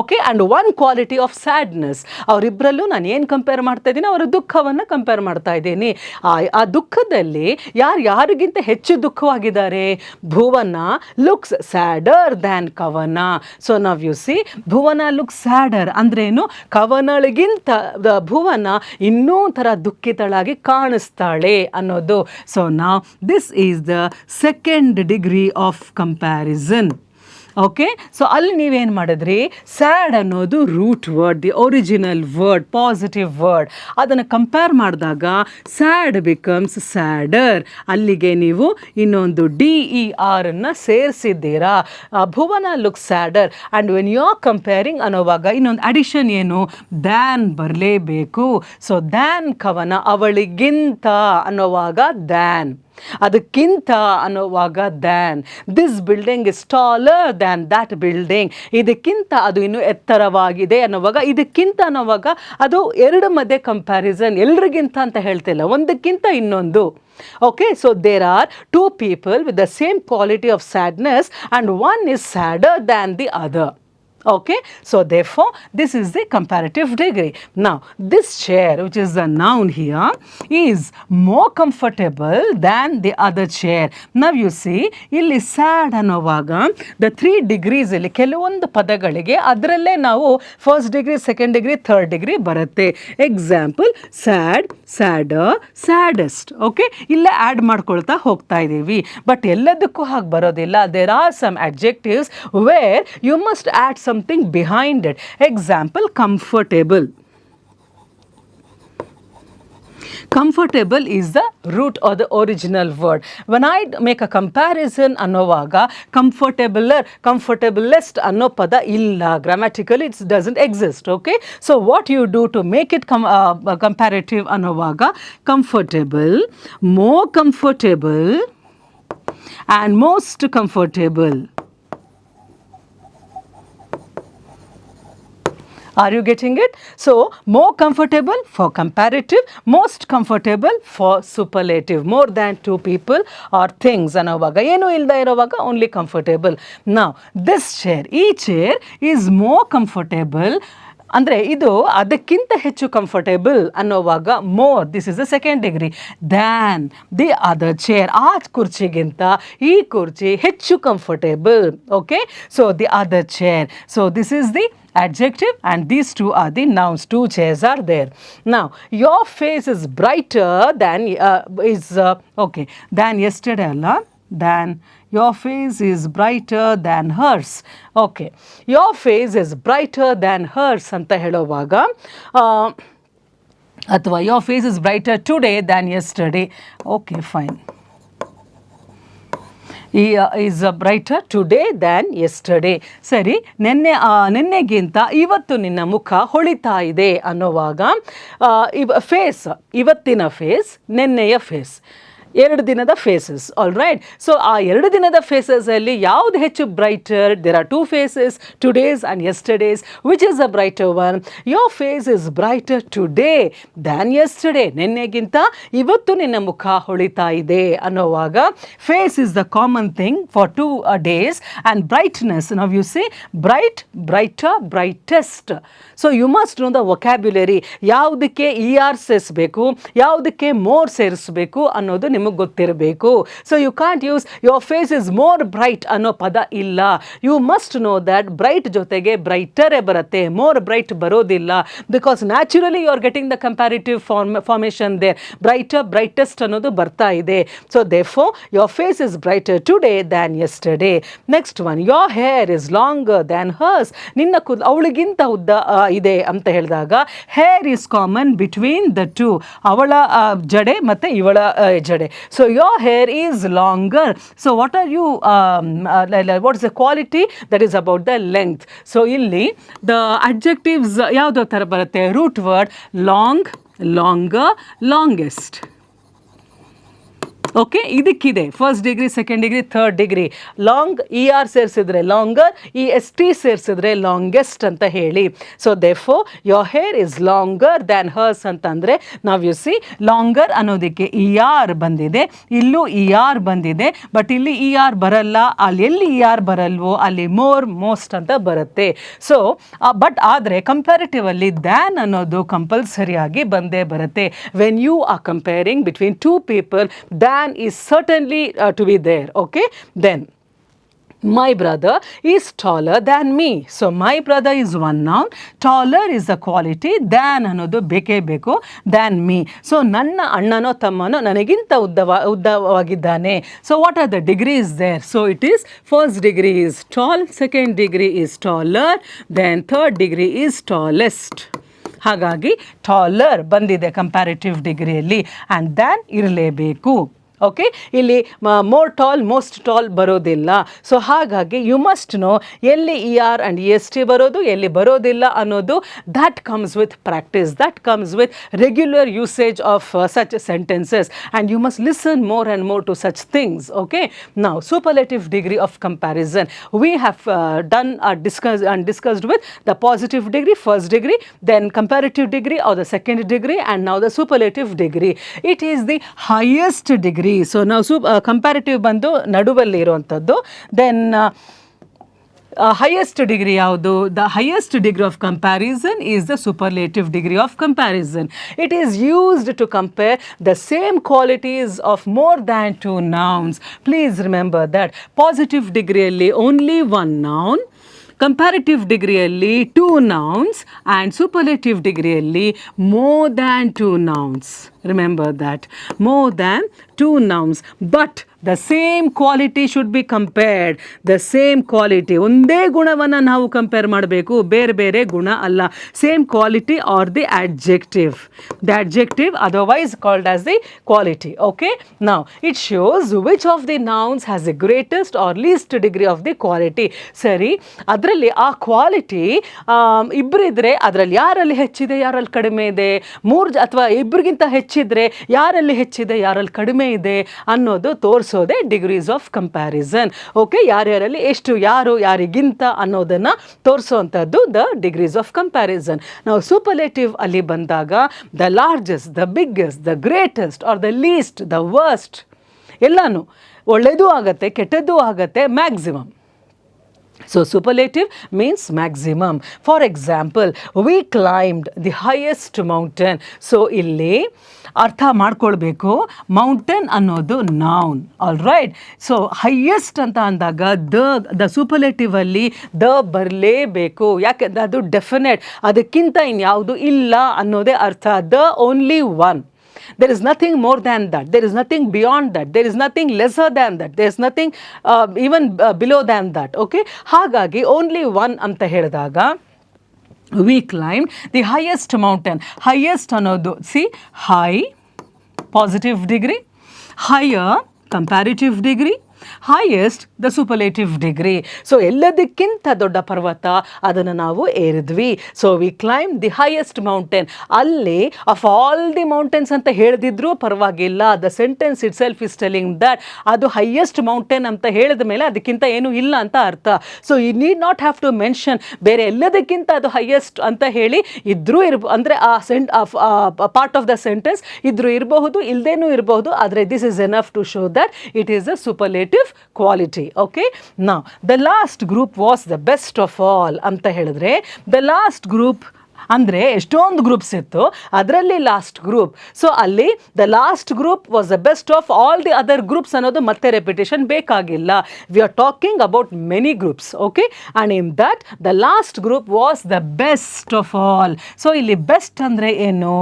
Okay, and one quality of sadness. ಅವರಿಬ್ಬರಲ್ಲೂ ನಾನು ಏನು compare ಮಾಡ್ತಾ ಇದ್ದೀನಿ? ಅವರ ದುಃಖವನ್ನು compare ಮಾಡ್ತಾ ಇದ್ದೀನಿ. ಆ ದುಃಖದಲ್ಲಿ ಯಾರಿಗಿಂತ ಹೆಚ್ಚು ದುಃಖವಾಗಿದ್ದಾರೆ? ಭುವನ ಲುಕ್ಸ್ ಸ್ಯಾಡರ್ ದ್ಯಾನ್ ಕವನ. ಸೊ ನಾವ್ ಯು ಸಿ ಭುವನ ಲುಕ್ ಸ್ಯಾಡರ್ ಅಂದ್ರೇನು? ಕವನಳಿಗಿಂತ ಭುವನ ಇನ್ನೂ ಥರ ದುಃಖಿತಳಾಗಿ ಕಾಣಿಸ್ತಾಳೆ ಅನ್ನೋದು. ಸೊ ನಾವ್ this is the second degree of comparison. Okay, so ಅಲ್ಲಿ ನೀವೇನು ಮಾಡಿದ್ರಿ? ಸ್ಯಾಡ್ ಅನ್ನೋದು root word, the original word, positive word. ಅದನ್ನು ಕಂಪೇರ್ ಮಾಡಿದಾಗ ಸ್ಯಾಡ್ ಬಿಕಮ್ಸ್ ಸ್ಯಾಡರ್. ಅಲ್ಲಿಗೆ ನೀವು ಇನ್ನೊಂದು DER ಅನ್ನು ಸೇರಿಸಿದ್ದೀರಾ. Bhuvana look sadder. And when you are comparing ಅನ್ನೋವಾಗ ಇನ್ನೊಂದು ಅಡಿಷನ್ ಏನು? ದ್ಯಾನ್ ಬರಲೇಬೇಕು. ಸೊ ದ್ಯಾನ್ ಕವನ, ಅವಳಿಗಿಂತ ಅನ್ನೋವಾಗ ದ್ಯಾನ್, ಅದಕ್ಕಿಂತ ಅನ್ನೋವಾಗ than. This building is taller than that building. ಇದಕ್ಕಿಂತ ಅದು ಇನ್ನೂ ಎತ್ತರವಾಗಿದೆ ಅನ್ನೋವಾಗ, ಇದಕ್ಕಿಂತ ಅನ್ನೋವಾಗ ಅದು ಎರಡು ಮಧ್ಯೆ ಕಂಪ್ಯಾರಿಸನ್, ಎಲ್ರಿಗಿಂತ ಅಂತ ಹೇಳ್ತಿಲ್ಲ, ಒಂದಕ್ಕಿಂತ ಇನ್ನೊಂದು. Okay, so there are two people with the same quality of sadness and one is sadder than the other. Okay, so therefore this is the comparative degree. Now this chair, which is the noun here, is more comfortable than the other chair. Now you see ಇಲ್ಲಿ sad ಅನ್ನೋವಾಗ the 3 degrees ಇಲ್ಲಿ ಕೆಲವೊಂದು ಪದಗಳಿಗೆ ಅದರಲ್ಲೇ ನಾವು first degree, second degree, third degree ಬರುತ್ತೆ. Example sad, sadder, saddest. Okay, ಇಲ್ಲೇ add ಮಾಡ್ಕೊಳ್ತಾ ಹೋಗ್ತಾ ಇದ್ದೀವಿ. ಬಟ್ ಎಲ್ಲದಕ್ಕೂ ಹಾಗೆ ಬರೋದಿಲ್ಲ. There are some adjectives where you must add something behind it. Example, comfortable. Comfortable is the root or the original word. When I make a comparison ಅನ್ನೋವಾಗ comfortabler, comfortablest ಅನ್ನೋ ಪದ ಇಲ್ಲ. Grammatically it doesn't exist. Okay, so what you do to make it comparative ಅನ್ನೋವಾಗ comfortable, more comfortable and most comfortable. Are you getting it? So more comfortable for comparative, most comfortable for superlative. More than two people or things ಅನ್ನೋವಾಗ, ಏನು ಇಲ್ಲದೆ ಇರೋವಾಗ only comfortable. Now this chair, ಈ chair is more comfortable ಅಂದರೆ ಇದು ಅದಕ್ಕಿಂತ ಹೆಚ್ಚು comfortable ಅನ್ನೋವಾಗ more, this is the second degree, than the other chair. ಆ ಕುರ್ಚಿಗಿಂತ ಈ ಕುರ್ಚಿ ಹೆಚ್ಚು comfortable. Okay, so the other chair. So this is the adjective and these two are the nouns. Two chairs are there. Now your face is brighter than okay, than yesterday alla, than your face is brighter than hers. Okay, your face is brighter than hers anta helovaga ಅಥವಾ your face is brighter today than yesterday. Okay, fine. is brighter today than yesterday. ಸರಿ, ನೆನ್ನೆಗಿಂತ ಇವತ್ತು ನಿನ್ನ ಮುಖ ಹೊಳಿತಾ ಇದೆ ಅನ್ನೋವಾಗ face, ಇವತ್ತಿನ face, ನೆನ್ನೆಯ face, 2 ದಿನದ ಫೇಸಸ್. ಆಲ್ ರೈಟ್, ಸೊ ಆ 2 ದಿನದ ಫೇಸಸಲ್ಲಿ ಯಾವುದು ಹೆಚ್ಚು brighter? There are 2 faces, today's and yesterday's. Which is a brighter one? Your face is brighter today than yesterday. ನಿನ್ನೆಗಿಂತ ಇವತ್ತು ನಿನ್ನ ಮುಖ ಹೊಳಿತಾ ಇದೆ ಅನ್ನೋವಾಗ face is the common thing for 2 days and brightness. ನಾವು you see bright, brighter, brightest. So you must know the vocabulary. ಯಾವುದಕ್ಕೆ ER ಸೇರಿಸಬೇಕು, ಯಾವುದಕ್ಕೆ ಮೋರ್ ಸೇರಿಸಬೇಕು ಅನ್ನೋದು ನಿಮಗೆ ಗೊತ್ತಿರಬೇಕು. So you can't use your face is more bright ಅನ್ನೋ ಪದ ಇಲ್ಲ. You must know that bright ಜೊತೆಗೆ ಬ್ರೈಟರೇ ಬರುತ್ತೆ, ಮೋರ್ ಬ್ರೈಟ್ ಬರೋದಿಲ್ಲ. Because naturally you are getting the comparative formation there. Brighter, brightest ಅನ್ನೋದು ಬರ್ತಾ ಇದೆ. So therefore your face is brighter today than yesterday. Next one, your hair is longer than hers. ನಿನ್ನ ಕೂದಲು ಅವಳಿಗಿಂತ ಉದ್ದ ಇದೆ ಅಂತ ಹೇಳಿದಾಗ hair is common between the two. ಅವಳ ಜಡೆ ಮತ್ತು ಇವಳ ಜಡೆ. So your hair is longer. So what are you, what is the quality? That is about the length. So ಇಲ್ಲಿ ದ ಅಡ್ಜೆಕ್ಟಿವ್ಸ್ ಯಾವುದೋ ಥರ ಬರುತ್ತೆ? Root word long, longer, longest. Okay, ಇದಕ್ಕಿದೆ first degree, second degree, third degree. Long E R ಸೇರಿಸಿದ್ರೆ longer, E S T ಸೇರಿಸಿದ್ರೆ longest ಅಂತ ಹೇಳಿ. So therefore your hair is longer than hers ಅಂತಂದರೆ ನಾವು ಯು ಸಿ ಲಾಂಗರ್ ಅನ್ನೋದಕ್ಕೆ E R ಬಂದಿದೆ, ಇಲ್ಲೂ ಇ ಆರ್ ಬಂದಿದೆ. ಬಟ್ ಇಲ್ಲಿ ಇ ಆರ್ ಬರಲ್ಲ, ಅಲ್ಲಿ ಎಲ್ಲಿ ಇ ಆರ್ ಬರಲ್ವೋ ಅಲ್ಲಿ ಮೋರ್, ಮೋಸ್ಟ್ ಅಂತ ಬರುತ್ತೆ. ಸೊ ಬಟ್ ಆದರೆ ಕಂಪ್ಯಾರಿಟಿವ್ ಅಲ್ಲಿ ದ್ಯಾನ್ ಅನ್ನೋದು ಕಂಪಲ್ಸರಿಯಾಗಿ ಬಂದೇ ಬರುತ್ತೆ. When you are comparing between two people, than is certainly to be there. Okay, then my brother is taller than me. So my brother is one noun, taller is a quality, than ಅನ್ನೋದು ಬೇಕೇ ಬೇಕು, than me. So ನನ್ನ ಅಣ್ಣನೋ ತಮ್ಮನೋ ನನಗಿಂತ ಉದ್ದವಾಗಿದ್ದಾನೆ. So what are the degrees there? So it is first degree is tall, second degree is taller, then third degree is tallest. ಹಾಗಾಗಿ taller ಬಂದಿದೆ ಕಂಪ್ಯಾರಿಟಿವ್ ಡಿಗ್ರಿಯಲ್ಲಿ, ಆ್ಯಂಡ್ ದ್ಯಾನ್ ಇರಲೇಬೇಕು. ಓಕೆ, ಇಲ್ಲಿ ಮೋರ್ ಟಾಲ್, ಮೋಸ್ಟ್ ಟಾಲ್ ಬರೋದಿಲ್ಲ. So ಹಾಗಾಗಿ you must know ಎಲ್ಲಿ E R and E S T ಬರೋದು, ಎಲ್ಲಿ ಬರೋದಿಲ್ಲ ಅನ್ನೋದು. That comes with practice, that comes with regular usage of such sentences, and you must listen more and more to such things. Okay, now superlative degree of comparison we have done discussed with the positive degree, first degree, then comparative degree or the second degree, and now the superlative degree. It is the highest degree. So ನಾವು comparative ಬಂದು ನಡುವಲ್ಲಿ ಇರುವಂಥದ್ದು. Then highest degree ಯಾವುದು? The highest degree of comparison is the superlative degree of comparison. It is used to compare the same qualities of more than two nouns. Please remember that positive degree ಅಲ್ಲಿ only one noun, comparative ಡಿಗ್ರಿಯಲ್ಲಿ two nouns, and superlative ಡಿಗ್ರಿಯಲ್ಲಿ more than two nouns. Remember that, more than two nouns. But the same quality should be compared. The same quality, ಒಂದೇ ಗುಣವನ್ನು ನಾವು compare ಮಾಡಬೇಕು, ಬೇರೆ ಬೇರೆ ಗುಣ ಅಲ್ಲ. Same quality R the adjective. The adjective otherwise called as the quality. Okay, now it shows which of the nouns has the greatest or least degree of the quality. ಸರಿ, ಅದರಲ್ಲಿ ಆ ಕ್ವಾಲಿಟಿ ಇಬ್ಬರಿದ್ರೆ ಅದರಲ್ಲಿ ಯಾರಲ್ಲಿ ಹೆಚ್ಚಿದೆ, ಯಾರಲ್ಲಿ ಕಡಿಮೆ ಇದೆ, ಅಥವಾ ಇಬ್ಬರಿಗಿಂತ ಹೆಚ್ಚಿದ್ರೆ ಯಾರಲ್ಲಿ ಹೆಚ್ಚಿದೆ, ಯಾರಲ್ಲಿ ಕಡಿಮೆ ಇದೆ ಅನ್ನೋದು ತೋರಿಸೋದೆ ಡಿಗ್ರೀಸ್ ಆಫ್ ಕಂಪ್ಯಾರಿಸನ್. ಓಕೆ, ಯಾರ್ಯಾರಲ್ಲಿ ಎಷ್ಟು, ಯಾರು ಯಾರಿಗಿಂತ ಅನ್ನೋದನ್ನು ತೋರಿಸೋವಂಥದ್ದು ದ ಡಿಗ್ರೀಸ್ ಆಫ್ ಕಂಪ್ಯಾರಿಸನ್. ನಾವು ಸೂಪರ್ಲೇಟಿವ್ ಅಲ್ಲಿ ಬಂದಾಗ the largest, the biggest, the greatest are the least, the worst ಎಲ್ಲನೂ ಒಳ್ಳೆಯದೂ ಆಗತ್ತೆ, ಕೆಟ್ಟದ್ದೂ ಆಗತ್ತೆ, maximum. So superlative means maximum. For example, we climbed the highest mountain. So ಇಲ್ಲಿ ಅರ್ಥ ಮಾಡ್ಕೊಳ್ಬೇಕು, ಮೌಂಟೇನ್ ಅನ್ನೋದು noun. All right. So highest ಅಂತ ಅಂದಾಗ ದ ಸೂಪರ್ಲೇಟಿವ್ ಅಲ್ಲಿ ದ ಬರಲೇಬೇಕು, ಯಾಕೆಂದರೆ ಅದು ಡೆಫಿನೆಟ್, ಅದಕ್ಕಿಂತ ಇನ್ಯಾವುದು ಇಲ್ಲ ಅನ್ನೋದೇ ಅರ್ಥ. The only one. There is nothing more than that. There is nothing beyond that. There is nothing lesser than that. There is nothing even below than that. Okay? ಹಾಗಾಗಿ only one ಅಂತ ಹೇಳಿದಾಗ we climbed the highest mountain. Highest ಅನ್ನೋದು see high positive degree, higher comparative degree, highest the superlative degree. So ಎಲ್ಲದಕ್ಕಿಂತ ದೊಡ್ಡ ಪರ್ವತ ಅದನ್ನು ನಾವು ಏರಿದ್ವಿ. So we climb the highest mountain. ಅಲ್ಲಿ ಆಫ್ ಆಲ್ ದಿ ಮೌಂಟೇನ್ಸ್ ಅಂತ ಹೇಳಿದಿದ್ರು ಪರವಾಗಿಲ್ಲ, the sentence itself is telling that ಅದು ಹೈಯೆಸ್ಟ್ ಮೌಂಟೇನ್ ಅಂತ ಹೇಳಿದ ಮೇಲೆ ಅದಕ್ಕಿಂತ ಏನೂ ಇಲ್ಲ ಅಂತ ಅರ್ಥ. So you need not have to mention ಬೇರೆ ಎಲ್ಲದಕ್ಕಿಂತ ಅದು ಹೈಯೆಸ್ಟ್ ಅಂತ ಹೇಳಿ ಇದ್ರೂ ಅಂದರೆ ಆ ಪಾರ್ಟ್ ಆಫ್ ದ ಸೆಂಟೆನ್ಸ್ ಇದ್ರೂ ಇರಬಹುದು, ಇಲ್ಲದೇನೂ ಇರಬಹುದು, ಆದರೆ this is enough to show that it is a superlative quality. Okay, now the last group was the best of all ಅಂತ ಹೇಳಿದ್ರೆ the last group ಅಂದರೆ ಎಷ್ಟೊಂದು ಗ್ರೂಪ್ಸ್ ಇತ್ತು, ಅದರಲ್ಲಿ ಲಾಸ್ಟ್ ಗ್ರೂಪ್. ಸೊ ಅಲ್ಲಿ the last group was the best of all the other groups ಅನ್ನೋದು ಮತ್ತೆ repetition ಬೇಕಾಗಿಲ್ಲ. We are talking about many groups. Okay, and in that the last group was the best of all. So ಇಲ್ಲಿ best ಅಂದರೆ ಏನು,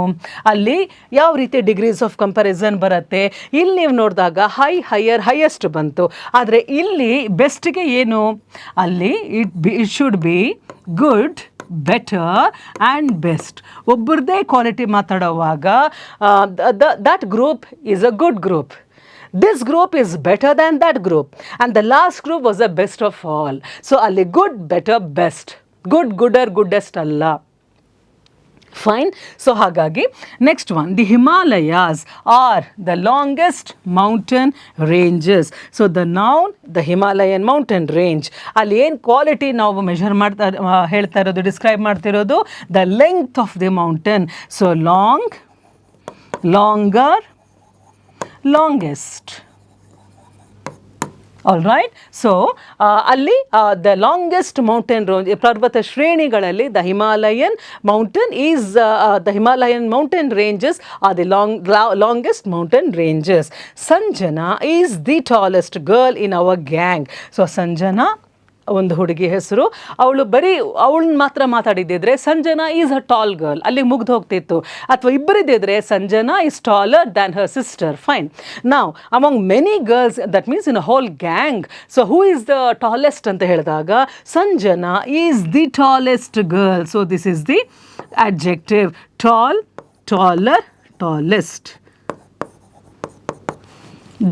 ಅಲ್ಲಿ ಯಾವ ರೀತಿ degrees of comparison ಬರುತ್ತೆ. ಇಲ್ಲಿ ನೀವು ನೋಡಿದಾಗ ಹೈ, ಹೈಯರ್, ಹೈಯೆಸ್ಟ್ ಬಂತು. ಆದರೆ ಇಲ್ಲಿ ಬೆಸ್ಟ್ಗೆ ಏನು, ಅಲ್ಲಿ it should be good, better and best. ಒಬ್ಬರದೇ ಕ್ವಾಲಿಟಿ ಮಾತಾಡುವಾಗ that group is a good group. This group is better than that group. And the last group was the best of all. So ಅಲ್ಲಿ good, better, best. Good, gooder, goodest ಅಲ್ಲ. Fine. So ಹಾಗಾಗಿ next one, the Himalayas are the longest mountain ranges. So the noun the Himalayan mountain range. ಅಲ್ಲಿ ಏನು quality ನಾವು measure ಹೇಳ್ತಾ ಇರೋದು, describe ಮಾಡ್ತಿರೋದು, the length of the mountain. So long, longer, longest. All right. So ಅಲ್ಲಿ the longest mountain range, ಪರ್ವತ ಶ್ರೇಣಿಗಳಲ್ಲಿ the Himalayan mountain is the Himalayan mountain ranges are the longest mountain ranges. Sanjana is the tallest girl in our gang. So Sanjana ಒಂದು ಹುಡುಗಿ ಹೆಸರು, ಅವಳು ಬರೀ ಅವಳನ್ನ ಮಾತ್ರ ಮಾತಾಡಿದ್ದಿದ್ರೆ Sanjana is a tall girl, ಅಲ್ಲಿ ಮುಗ್ದು ಹೋಗ್ತಿತ್ತು. ಅಥವಾ ಇಬ್ಬರಿದ್ದಿದ್ರೆ Sanjana is taller than her sister. Fine. ನಾವ್ among many girls, that means in a whole gang. So who is the tallest ಅಂತ ಹೇಳಿದಾಗ Sanjana is the tallest girl. So this is the adjective. Tall, taller, tallest.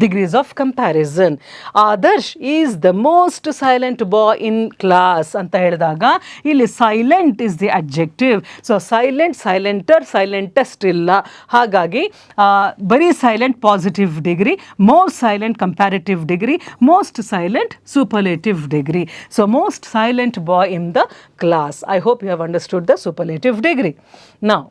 Degrees of comparison. Adarsh is the most silent boy in class ಅಂತ ಹೇಳಿದಾಗ ಇಲ್ಲಿ silent is the adjective. So silent, silenter, silentest ಇಲ್ಲ. ಹಾಗಾಗಿ ಬರೀ silent positive degree, more silent comparative degree, most silent superlative degree. So most silent boy in the class. I hope you have understood the superlative degree. Now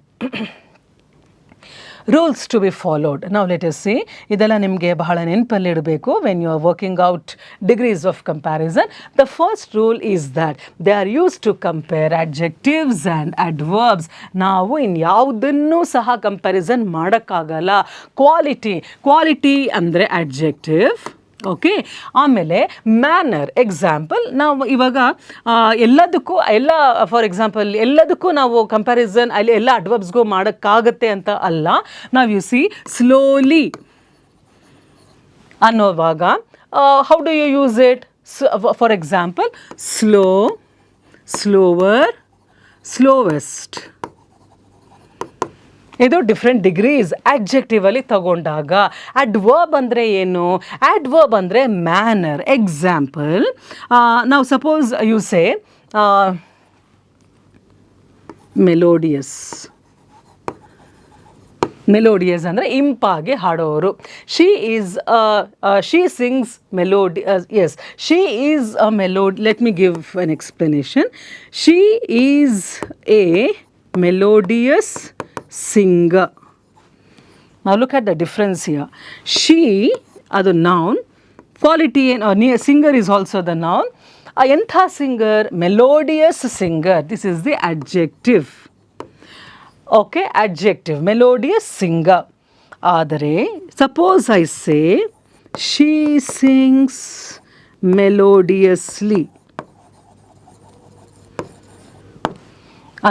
rules to be followed. ನಾವು let us see, ಇದೆಲ್ಲ ನಿಮಗೆ ಬಹಳ ನೆನಪಲ್ಲಿಡಬೇಕು when you are working out degrees of comparison. The first rule is that they are use to compare adjectives and adverbs. ನಾವು ಇನ್ಯಾವುದನ್ನೂ ಸಹ comparison ಮಾಡೋಕ್ಕಾಗಲ್ಲ. Quality ಅಂದರೆ ಅಡ್ಜೆಕ್ಟಿವ್. ಓಕೆ, ಆಮೇಲೆ ಮ್ಯಾನರ್, ಎಕ್ಸಾಂಪಲ್. ನಾವು ಇವಾಗ ಎಲ್ಲದಕ್ಕೂ ಫಾರ್ ಎಕ್ಸಾಂಪಲ್ ಎಲ್ಲದಕ್ಕೂ ನಾವು ಕಂಪ್ಯಾರಿಸನ್ ಅಲ್ಲಿ ಎಲ್ಲ ಅಡ್ವರ್ಬ್ಸ್ಗೂ ಮಾಡೋಕ್ಕಾಗತ್ತೆ ಅಂತ ಅಲ್ಲ. ನಾವು ಯು ಸಿ ಸ್ಲೋಲಿ ಅನ್ನೋವಾಗ how do you use it? For example slow, slower, slowest. ಇದು ಡಿಫ್ರೆಂಟ್ ಡಿಗ್ರೀಸ್ ಅಡ್ಜೆಕ್ಟಿವ್ ಅಲ್ಲಿ ತಗೊಂಡಾಗ. ಅಡ್ವರ್ಬ್ ಅಂದರೆ ಏನು? ಅಡ್ವರ್ಬ್ ಅಂದರೆ ಮ್ಯಾನರ್. ಎಕ್ಸಾಂಪಲ್, ನಾವು suppose you say melodious. Melodious ಅಂದರೆ ಇಂಪಾಗಿ ಹಾಡೋರು. She sings melody. Yes, she is a melody. Let me give an explanation. She is a melodious singer. Now look at the difference here. She, ಅದು noun. Quality singer is also the noun. ಎಂಥ singer? Melodious singer. This is the adjective. Okay, adjective. Melodious singer. ಆದರೆ suppose I say she sings melodiously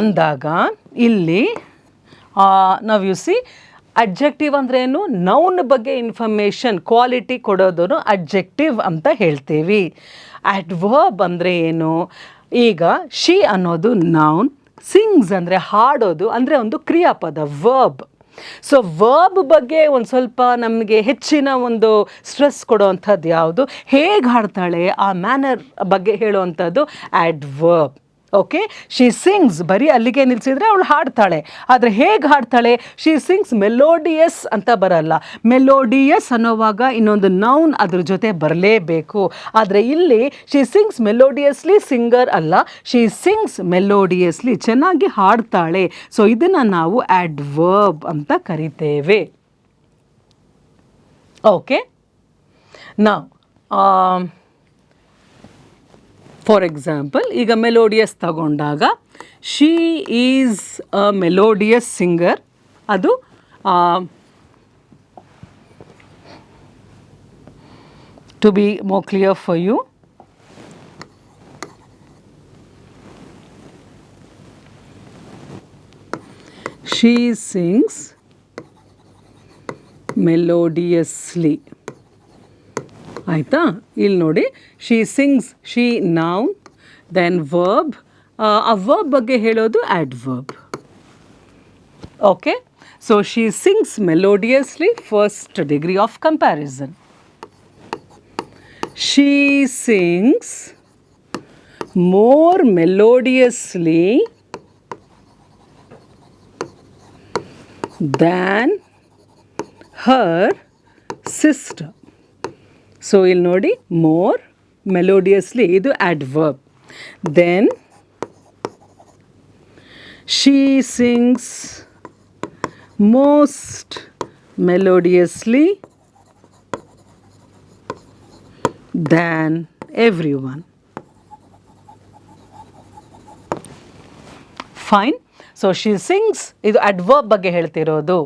ಅಂದಾಗ ಇಲ್ಲಿ ನಾವು you C adjective ಅಂದ್ರೇನು? Noun ಬಗ್ಗೆ information, quality ಕೊಡೋದನ್ನು adjective ಅಂತ ಹೇಳ್ತೀವಿ. Adverb ಅಂದರೆ ಏನು? ಈಗ ಶಿ ಅನ್ನೋದು ನೌನ್, ಸಿಂಗ್ಸ್ ಅಂದರೆ ಹಾಡೋದು, ಅಂದರೆ ಒಂದು ಕ್ರಿಯಾಪದ, ವರ್ಬ್. ಸೊ ವರ್ಬ್ ಬಗ್ಗೆ ಒಂದು ಸ್ವಲ್ಪ ನಮಗೆ ಹೆಚ್ಚಿನ ಒಂದು ಸ್ಟ್ರೆಸ್ ಕೊಡೋವಂಥದ್ದು ಯಾವುದು? ಹೇಗೆ ಹಾಡ್ತಾಳೆ, ಆ ಮ್ಯಾನರ್ ಬಗ್ಗೆ ಹೇಳುವಂಥದ್ದು ಅಡ್ವರ್ಬ್. ಓಕೆ, ಶಿ ಸಿಂಗ್ಸ್ ಬರೀ ಅಲ್ಲಿಗೆ ನಿಲ್ಲಿಸಿದ್ರೆ ಅವಳು ಹಾಡ್ತಾಳೆ. ಆದರೆ ಹೇಗೆ ಹಾಡ್ತಾಳೆ? ಶಿ ಸಿಂಗ್ಸ್ ಮೆಲೋಡಿಯಸ್ ಅಂತ ಬರಲ್ಲ. ಮೆಲೋಡಿಯಸ್ ಅನ್ನೋವಾಗ ಇನ್ನೊಂದು ನೌನ್ ಅದ್ರ ಜೊತೆ ಬರಲೇಬೇಕು. ಆದರೆ ಇಲ್ಲಿ ಶಿ ಸಿಂಗ್ಸ್ ಮೆಲೋಡಿಯಸ್ಲಿ ಸಿಂಗರ್ ಅಲ್ಲ, ಶಿ ಸಿಂಗ್ಸ್ ಮೆಲೋಡಿಯಸ್ಲಿ, ಚೆನ್ನಾಗಿ ಹಾಡ್ತಾಳೆ. ಸೊ ಇದನ್ನು ನಾವು ಅಡ್ವರ್ಬ್ ಅಂತ ಕರಿತೇವೆ. ಓಕೆ, ನಾವು ಫಾರ್ ಎಕ್ಸಾಂಪಲ್ ಈಗ ಮೆಲೋಡಿಯಸ್ ತಗೊಂಡಾಗ she is a melodious singer, ಅದು to be more clear for you, she sings melodiously. ಆಯಿತಾ, ಇಲ್ಲಿ ನೋಡಿ she sings, she noun, then verb, ಆ ವರ್ಬ್ ಬಗ್ಗೆ ಹೇಳೋದು adverb. Okay, so she sings melodiously, first degree of comparison. She sings more melodiously than her sister. So ಇಲ್ಲಿ ನೋಡಿ more melodiously ಇದು adverb. Then she sings most melodiously than everyone. Fine. So she sings ಇದು adverb ಬಗ್ಗೆ ಹೇಳ್ತಿರೋದು.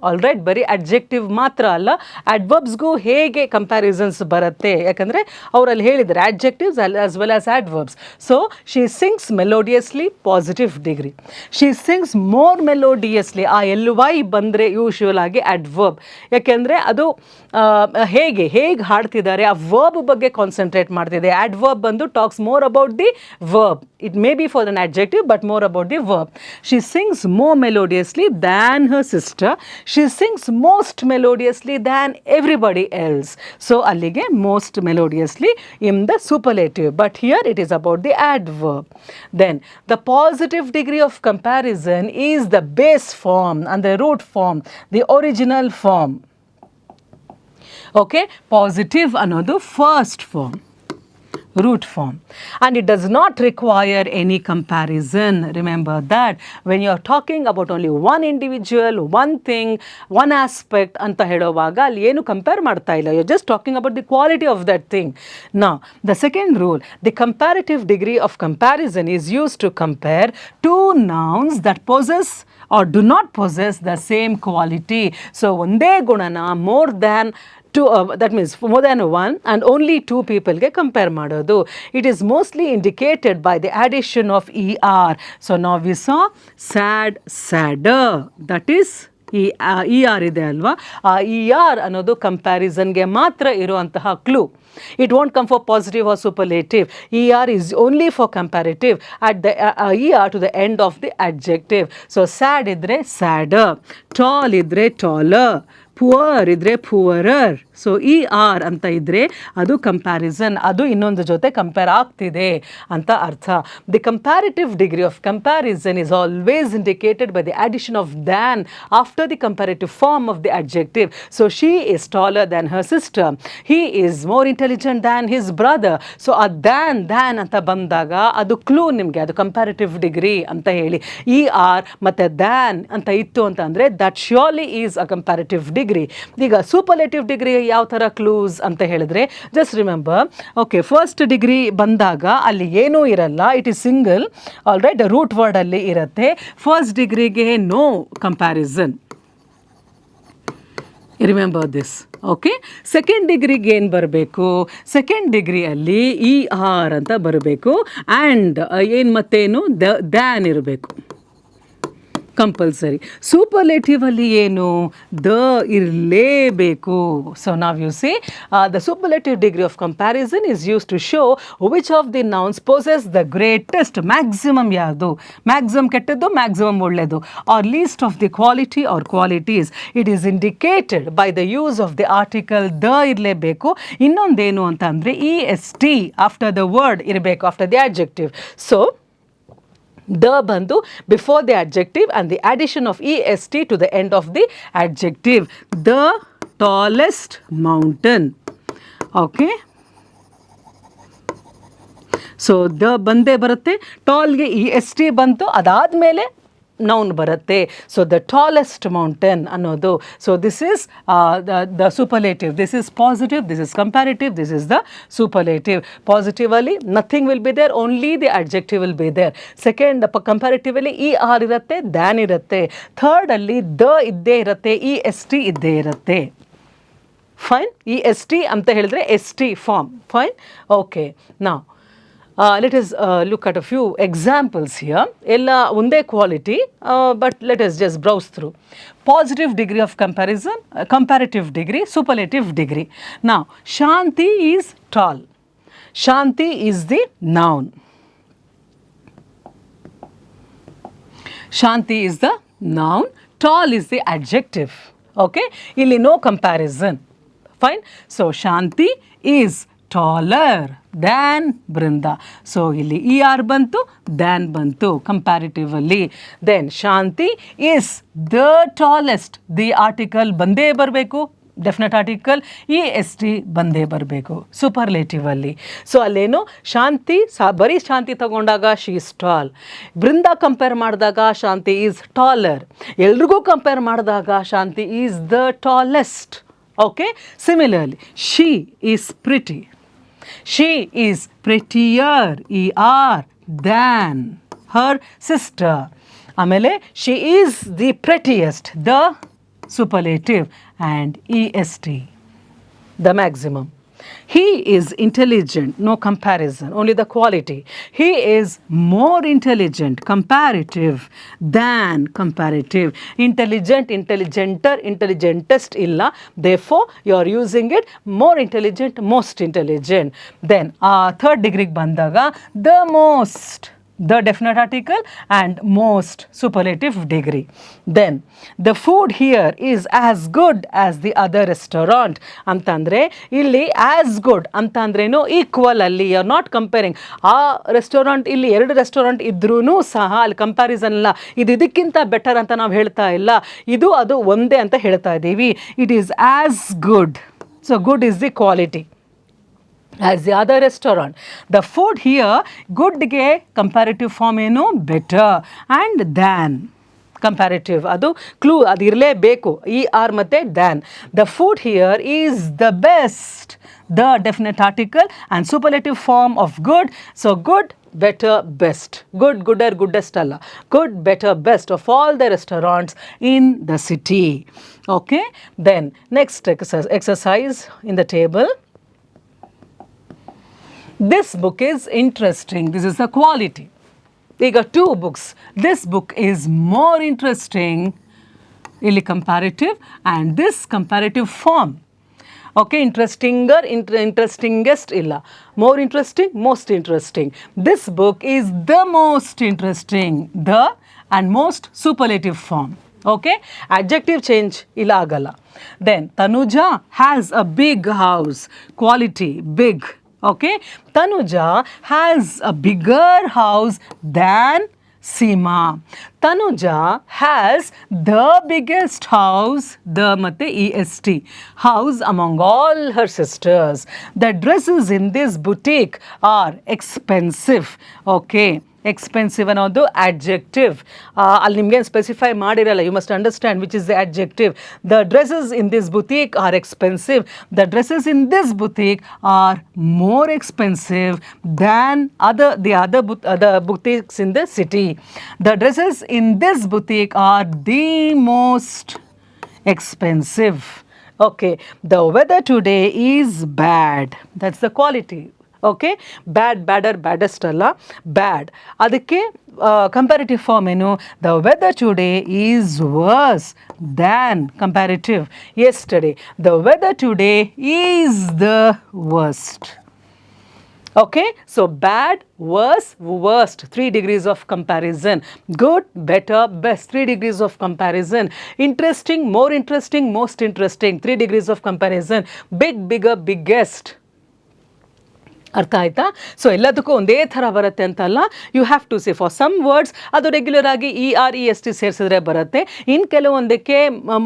All right, ಬರೀ adjective ಮಾತ್ರ ಅಲ್ಲ, ಅಡ್ವರ್ಬ್ಸ್ಗೂ ಹೇಗೆ ಕಂಪ್ಯಾರಿಸನ್ಸ್ ಬರುತ್ತೆ, ಯಾಕಂದರೆ ಅವರಲ್ಲಿ ಹೇಳಿದ್ದಾರೆ adjectives as well as adverbs. So she sings melodiously, positive degree. She sings more melodiously, ಆ ಎಲ್ ವೈ ಬಂದರೆ ಯೂಶುವಲ್ ಆಗಿ ಅಡ್ವರ್ಬ್, ಯಾಕೆಂದರೆ ಅದು ಹೇಗೆ ಹಾಡ್ತಿದ್ದಾರೆ ಆ ವರ್ಬ್ ಬಗ್ಗೆ ಕಾನ್ಸಂಟ್ರೇಟ್ ಮಾಡ್ತಿದೆ. ಅಡ್ವರ್ಬ್ ಬಂದು talks more about the verb. It may be for an adjective but more about the verb. She sings more melodiously than her sister. She sings most melodiously than everybody else. So allige most melodiously in the superlative, but here it is about the adverb. Then the positive degree of comparison is the base form and the root form, the original form. Okay, positive ಅನ್ನೋದು first form, root form, and it does not require any comparison. Remember that when you are talking about only one individual, one thing, one aspect anta hedovaga alli ಏನು compare ಮಾಡ್ತಾ ಇಲ್ಲ, you're just talking about the quality of that thing. Now the second rule, the comparative degree of comparison is used to compare two nouns that possess or do not possess the same quality. So ಒಂದೇ ಗುಣನ more than two, that means more than one and only two people ge compare ಮಾಡೋದು. It is mostly indicated by the addition of er. So now we saw sad, sadder, that is E R ಇದೆ ಅಲ್ವಾ, ಆ E R ಅನ್ನೋದು ಕಂಪ್ಯಾರಿಸನ್ಗೆ ಮಾತ್ರ ಇರುವಂತಹ clue. It won't come for positive or superlative. E R is only for comparative at the E R to the end of the adjective. So sad ಇದ್ದರೆ sadder, tall ಇದ್ದರೆ taller, poor ಇದ್ದರೆ poorer. So E R ಅಂತ ಇದ್ದರೆ ಅದು comparison, ಅದು ಇನ್ನೊಂದು ಜೊತೆ compare ಆಗ್ತಿದೆ ಅಂತ ಅರ್ಥ. The comparative degree of comparison is always indicated by the addition of than after the comparative form of the adjective. So she is taller than her sister, he is more intelligent than his brother. So ಆ than ಅಂತ ಬಂದಾಗ ಅದು clue ನಿಮಗೆ, ಅದು comparative degree ಅಂತ ಹೇಳಿ. E R ಮತ್ತು than ಅಂತ ಇತ್ತು ಅಂತ ಅಂದರೆ that surely is a comparative degree. ಈಗ ಸೂಪರ್ಲೇಟಿವ್ ಡಿಗ್ರಿ ಯಾವ ಥರ ಕ್ಲೂಸ್ ಅಂತ ಹೇಳಿದ್ರೆ, just remember, okay, first degree ಬಂದಾಗ ಅಲ್ಲಿ ಏನೂ ಇರಲ್ಲ, it is single, all right, root ವರ್ಡಲ್ಲಿ ಇರುತ್ತೆ. ಫಸ್ಟ್ ಡಿಗ್ರಿಗೆ no comparison, remember this. Okay, second ಡಿಗ್ರಿಗೆ ಏನು ಬರಬೇಕು, ಸೆಕೆಂಡ್ ಡಿಗ್ರಿಯಲ್ಲಿ ಇ ಆರ್ ಅಂತ ಬರಬೇಕು, ಆ್ಯಂಡ್ ಏನು ಮತ್ತೇನು ದ್ಯಾನ್ ಇರಬೇಕು ಕಂಪಲ್ಸರಿ. ಸೂಪರ್ಲೇಟಿವಲ್ಲಿ ಏನು, ದ ಇರಲೇಬೇಕು. ಸೊ ನಾವ್ you see the superlative degree of comparison is used to show which of the nouns possess the greatest, maximum ಯಾವುದು, ಮ್ಯಾಕ್ಸಿಮಮ್ ಕೆಟ್ಟದ್ದು, ಮ್ಯಾಕ್ಸಿಮಮ್ ಒಳ್ಳೆಯದು, or least of the quality or qualities. It is indicated by the use of the article the ಇರಲೇಬೇಕು. ಇನ್ನೊಂದೇನು ಅಂತ ಅಂದರೆ E S T after the word ಇರಬೇಕು, after the adjective. So the ಬಂದು before the adjective and the addition of est to the end of the adjective. The tallest mountain. Okay, so the ಬಂದೇ ಬರುತ್ತೆ, ಟಾಲ್ಗೆ E S T ಬಂತು, ಅದಾದಮೇಲೆ noun ಬರುತ್ತೆ. So the tallest mountain ಅನ್ನೋದು. So this is the superlative. This is positive, this is comparative, this is the superlative. ಪಾಸಿಟಿವಲ್ಲಿ nothing will be there, only the adjective will be there. Second ಕಂಪ್ಯಾರಿಟಿವಲ್ಲಿ E R ಇರುತ್ತೆ, than ಇರುತ್ತೆ. ಥರ್ಡಲ್ಲಿ the ಇದ್ದೇ ಇರುತ್ತೆ, E S T ಇದ್ದೇ ಇರುತ್ತೆ. Fine. E S T ಅಂತ ಹೇಳಿದ್ರೆ S T form. Fine. Okay. Now let us look at a few examples here. Ella unde quality, but let us just browse through. Positive degree of comparison, comparative degree, superlative degree. Now, Shanti is tall. Shanti is the noun. Shanti is the noun. Tall is the adjective. Okay? Illi no comparison. Fine. So, Shanti is taller than Brinda. So, ಇಲ್ಲಿ E R ಬಂತು, than ಬಂತು ಕಂಪ್ಯಾರಿಟಿವಲ್ಲಿ. Then Shanti is the tallest. The article ಬಂದೇ ಬರಬೇಕು, definite article. E S T ಬಂದೇ ಬರಬೇಕು ಸೂಪರ್ಲೇಟಿವಲ್ಲಿ. So ಅಲ್ಲೇನು ಶಾಂತಿ ಬರೀ ಶಾಂತಿ ತಗೊಂಡಾಗ she is tall. Brinda compare ಮಾಡಿದಾಗ ಶಾಂತಿ ಈಸ್ ಟಾಲರ್. ಎಲ್ರಿಗೂ ಕಂಪೇರ್ ಮಾಡಿದಾಗ Shanti is the tallest. Okay? Similarly, she is pretty. She is prettier, ER, than her sister. ಆಮೇಲೆ she is the prettiest, the superlative, and EST, the maximum. He is intelligent, no comparison, only the quality. He is more intelligent, comparative, than comparative. Intelligent, intelligenter, intelligentest illa. Therefore, you are using it more intelligent, most intelligent. Then, third degree bandaga, the most. The definite article and most superlative degree. Then the food here is as good as the other restaurant. ಅಂತಂದರೆ ಇಲ್ಲಿ as good ಅಂತಂದ್ರೇನು equal ಅಲ್ಲಿ. You are not comparing. ಆ restaurant ಇಲ್ಲಿ 2 restaurant ಇದ್ರೂ ಸಹ ಅಲ್ಲಿ comparison ಇಲ್ಲ. ಇದು ಇದಕ್ಕಿಂತ ಬೆಟರ್ ಅಂತ ನಾವು ಹೇಳ್ತಾ ಇಲ್ಲ, ಇದು ಅದು ಒಂದೇ ಅಂತ ಹೇಳ್ತಾ ಇದ್ದೀವಿ. It is as good. So good is the quality as the other restaurant. The food here, good ge comparative form ಏನು better, and than comparative. ಅದು ಕ್ಲೂ ಅದು ಇರಲೇಬೇಕು, ಇ ಆರ್ ಮತ್ತು than. The food here is the best, the definite article and superlative form of good. So good, better, best. Good, gooder, goodest alla. Good, better, best of all the restaurants in the city. Okay? Then next exercise in the table. This book is interesting. This is the quality. They got 2 books. This book is more interesting, illi comparative, and this comparative form. Okay, interestinger, interestingest illa. More interesting, most interesting. This book is the most interesting, the and most superlative form. Okay, adjective change illa agala. Then Tanuja has a big house. Quality, big. Okay, Tanuja has a bigger house than Seema. Tanuja has the biggest house, the matte EST, house among all her sisters. The dresses in this boutique are expensive. Okay, expensive ಅನ್ನೋದು adjective. ಅಲ್ಲಿ ನಿಮಗೆ specify ಮಾಡಿರಲ್ಲ. You must understand which is the adjective. The dresses in this boutique are expensive. The dresses in this boutique are more expensive than the boutiques in the city. The dresses in this boutique are the most expensive. Okay, the weather today is bad. That's the quality. Okay, bad, badder, baddest ಅಲ್ಲ, bad. ಅದಕ್ಕೆ comparative form ಏನು? The weather today is worse than comparative yesterday. The weather today is the worst. Okay, so bad, worse, worst, 3 degrees of comparison. Good, better, best, 3 degrees of comparison. Interesting, more interesting, most interesting, 3 degrees of comparison. Big, bigger, biggest. ಅರ್ಥ ಆಯ್ತಾ? So ಎಲ್ಲದಕ್ಕೂ ಒಂದೇ ಥರ ಬರುತ್ತೆ ಅಂತಲ್ಲ. You have to say for some words ಅದು regular ಆಗಿ E R E S T ಸೇರಿಸಿದ್ರೆ ಬರುತ್ತೆ. ಇನ್ನು ಕೆಲವೊಂದಕ್ಕೆ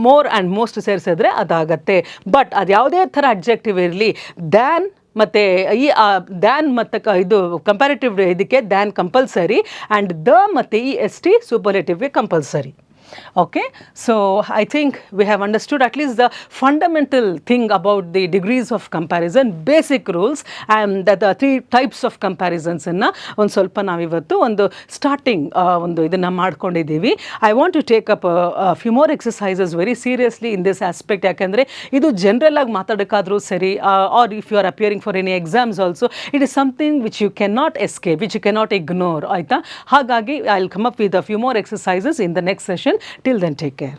ಮೋರ್ ಆ್ಯಂಡ್ ಮೋಸ್ಟ್ ಸೇರಿಸಿದ್ರೆ ಅದಾಗತ್ತೆ. ಬಟ್ ಅದು ಯಾವುದೇ ಥರ ಅಡ್ಜೆಕ್ಟಿವ್ ಇರಲಿ, ದ್ಯಾನ್ ಮತ್ತು ಈ ದ್ಯಾನ್ ಮತ್ತು ಇದು ಕಂಪ್ಯಾರಿಟಿವ್ ಇದಕ್ಕೆ ದ್ಯಾನ್ ಕಂಪಲ್ಸರಿ ಆ್ಯಂಡ್ ದ ಮತ್ತು ಈ ಎಸ್ ಟಿ ಸೂಪರ್ಲೇಟಿವ್ಗೆ compulsory. Okay, so I think we have understood at least the fundamental thing about the degrees of comparison, basic rules, and the three types of comparisons ಅನ್ನು ಒಂದು ಸ್ವಲ್ಪ ನಾವಿವತ್ತು ಒಂದು starting ಒಂದು ಇದನ್ನು ಮಾಡ್ಕೊಂಡಿದ್ದೀವಿ. I want to take up few more exercises very seriously in this aspect. ಯಾಕೆಂದರೆ ಇದು ಜನರಲ್ ಆಗಿ ಮಾತಾಡೋಕ್ಕಾದರೂ ಸರಿ, or if you are appearing for any exams also, it is something which you can not escape, which you can not ignore. ಆಯಿತಾ? ಹಾಗಾಗಿ I will come up with a few more exercises in the next session. Till then, take care.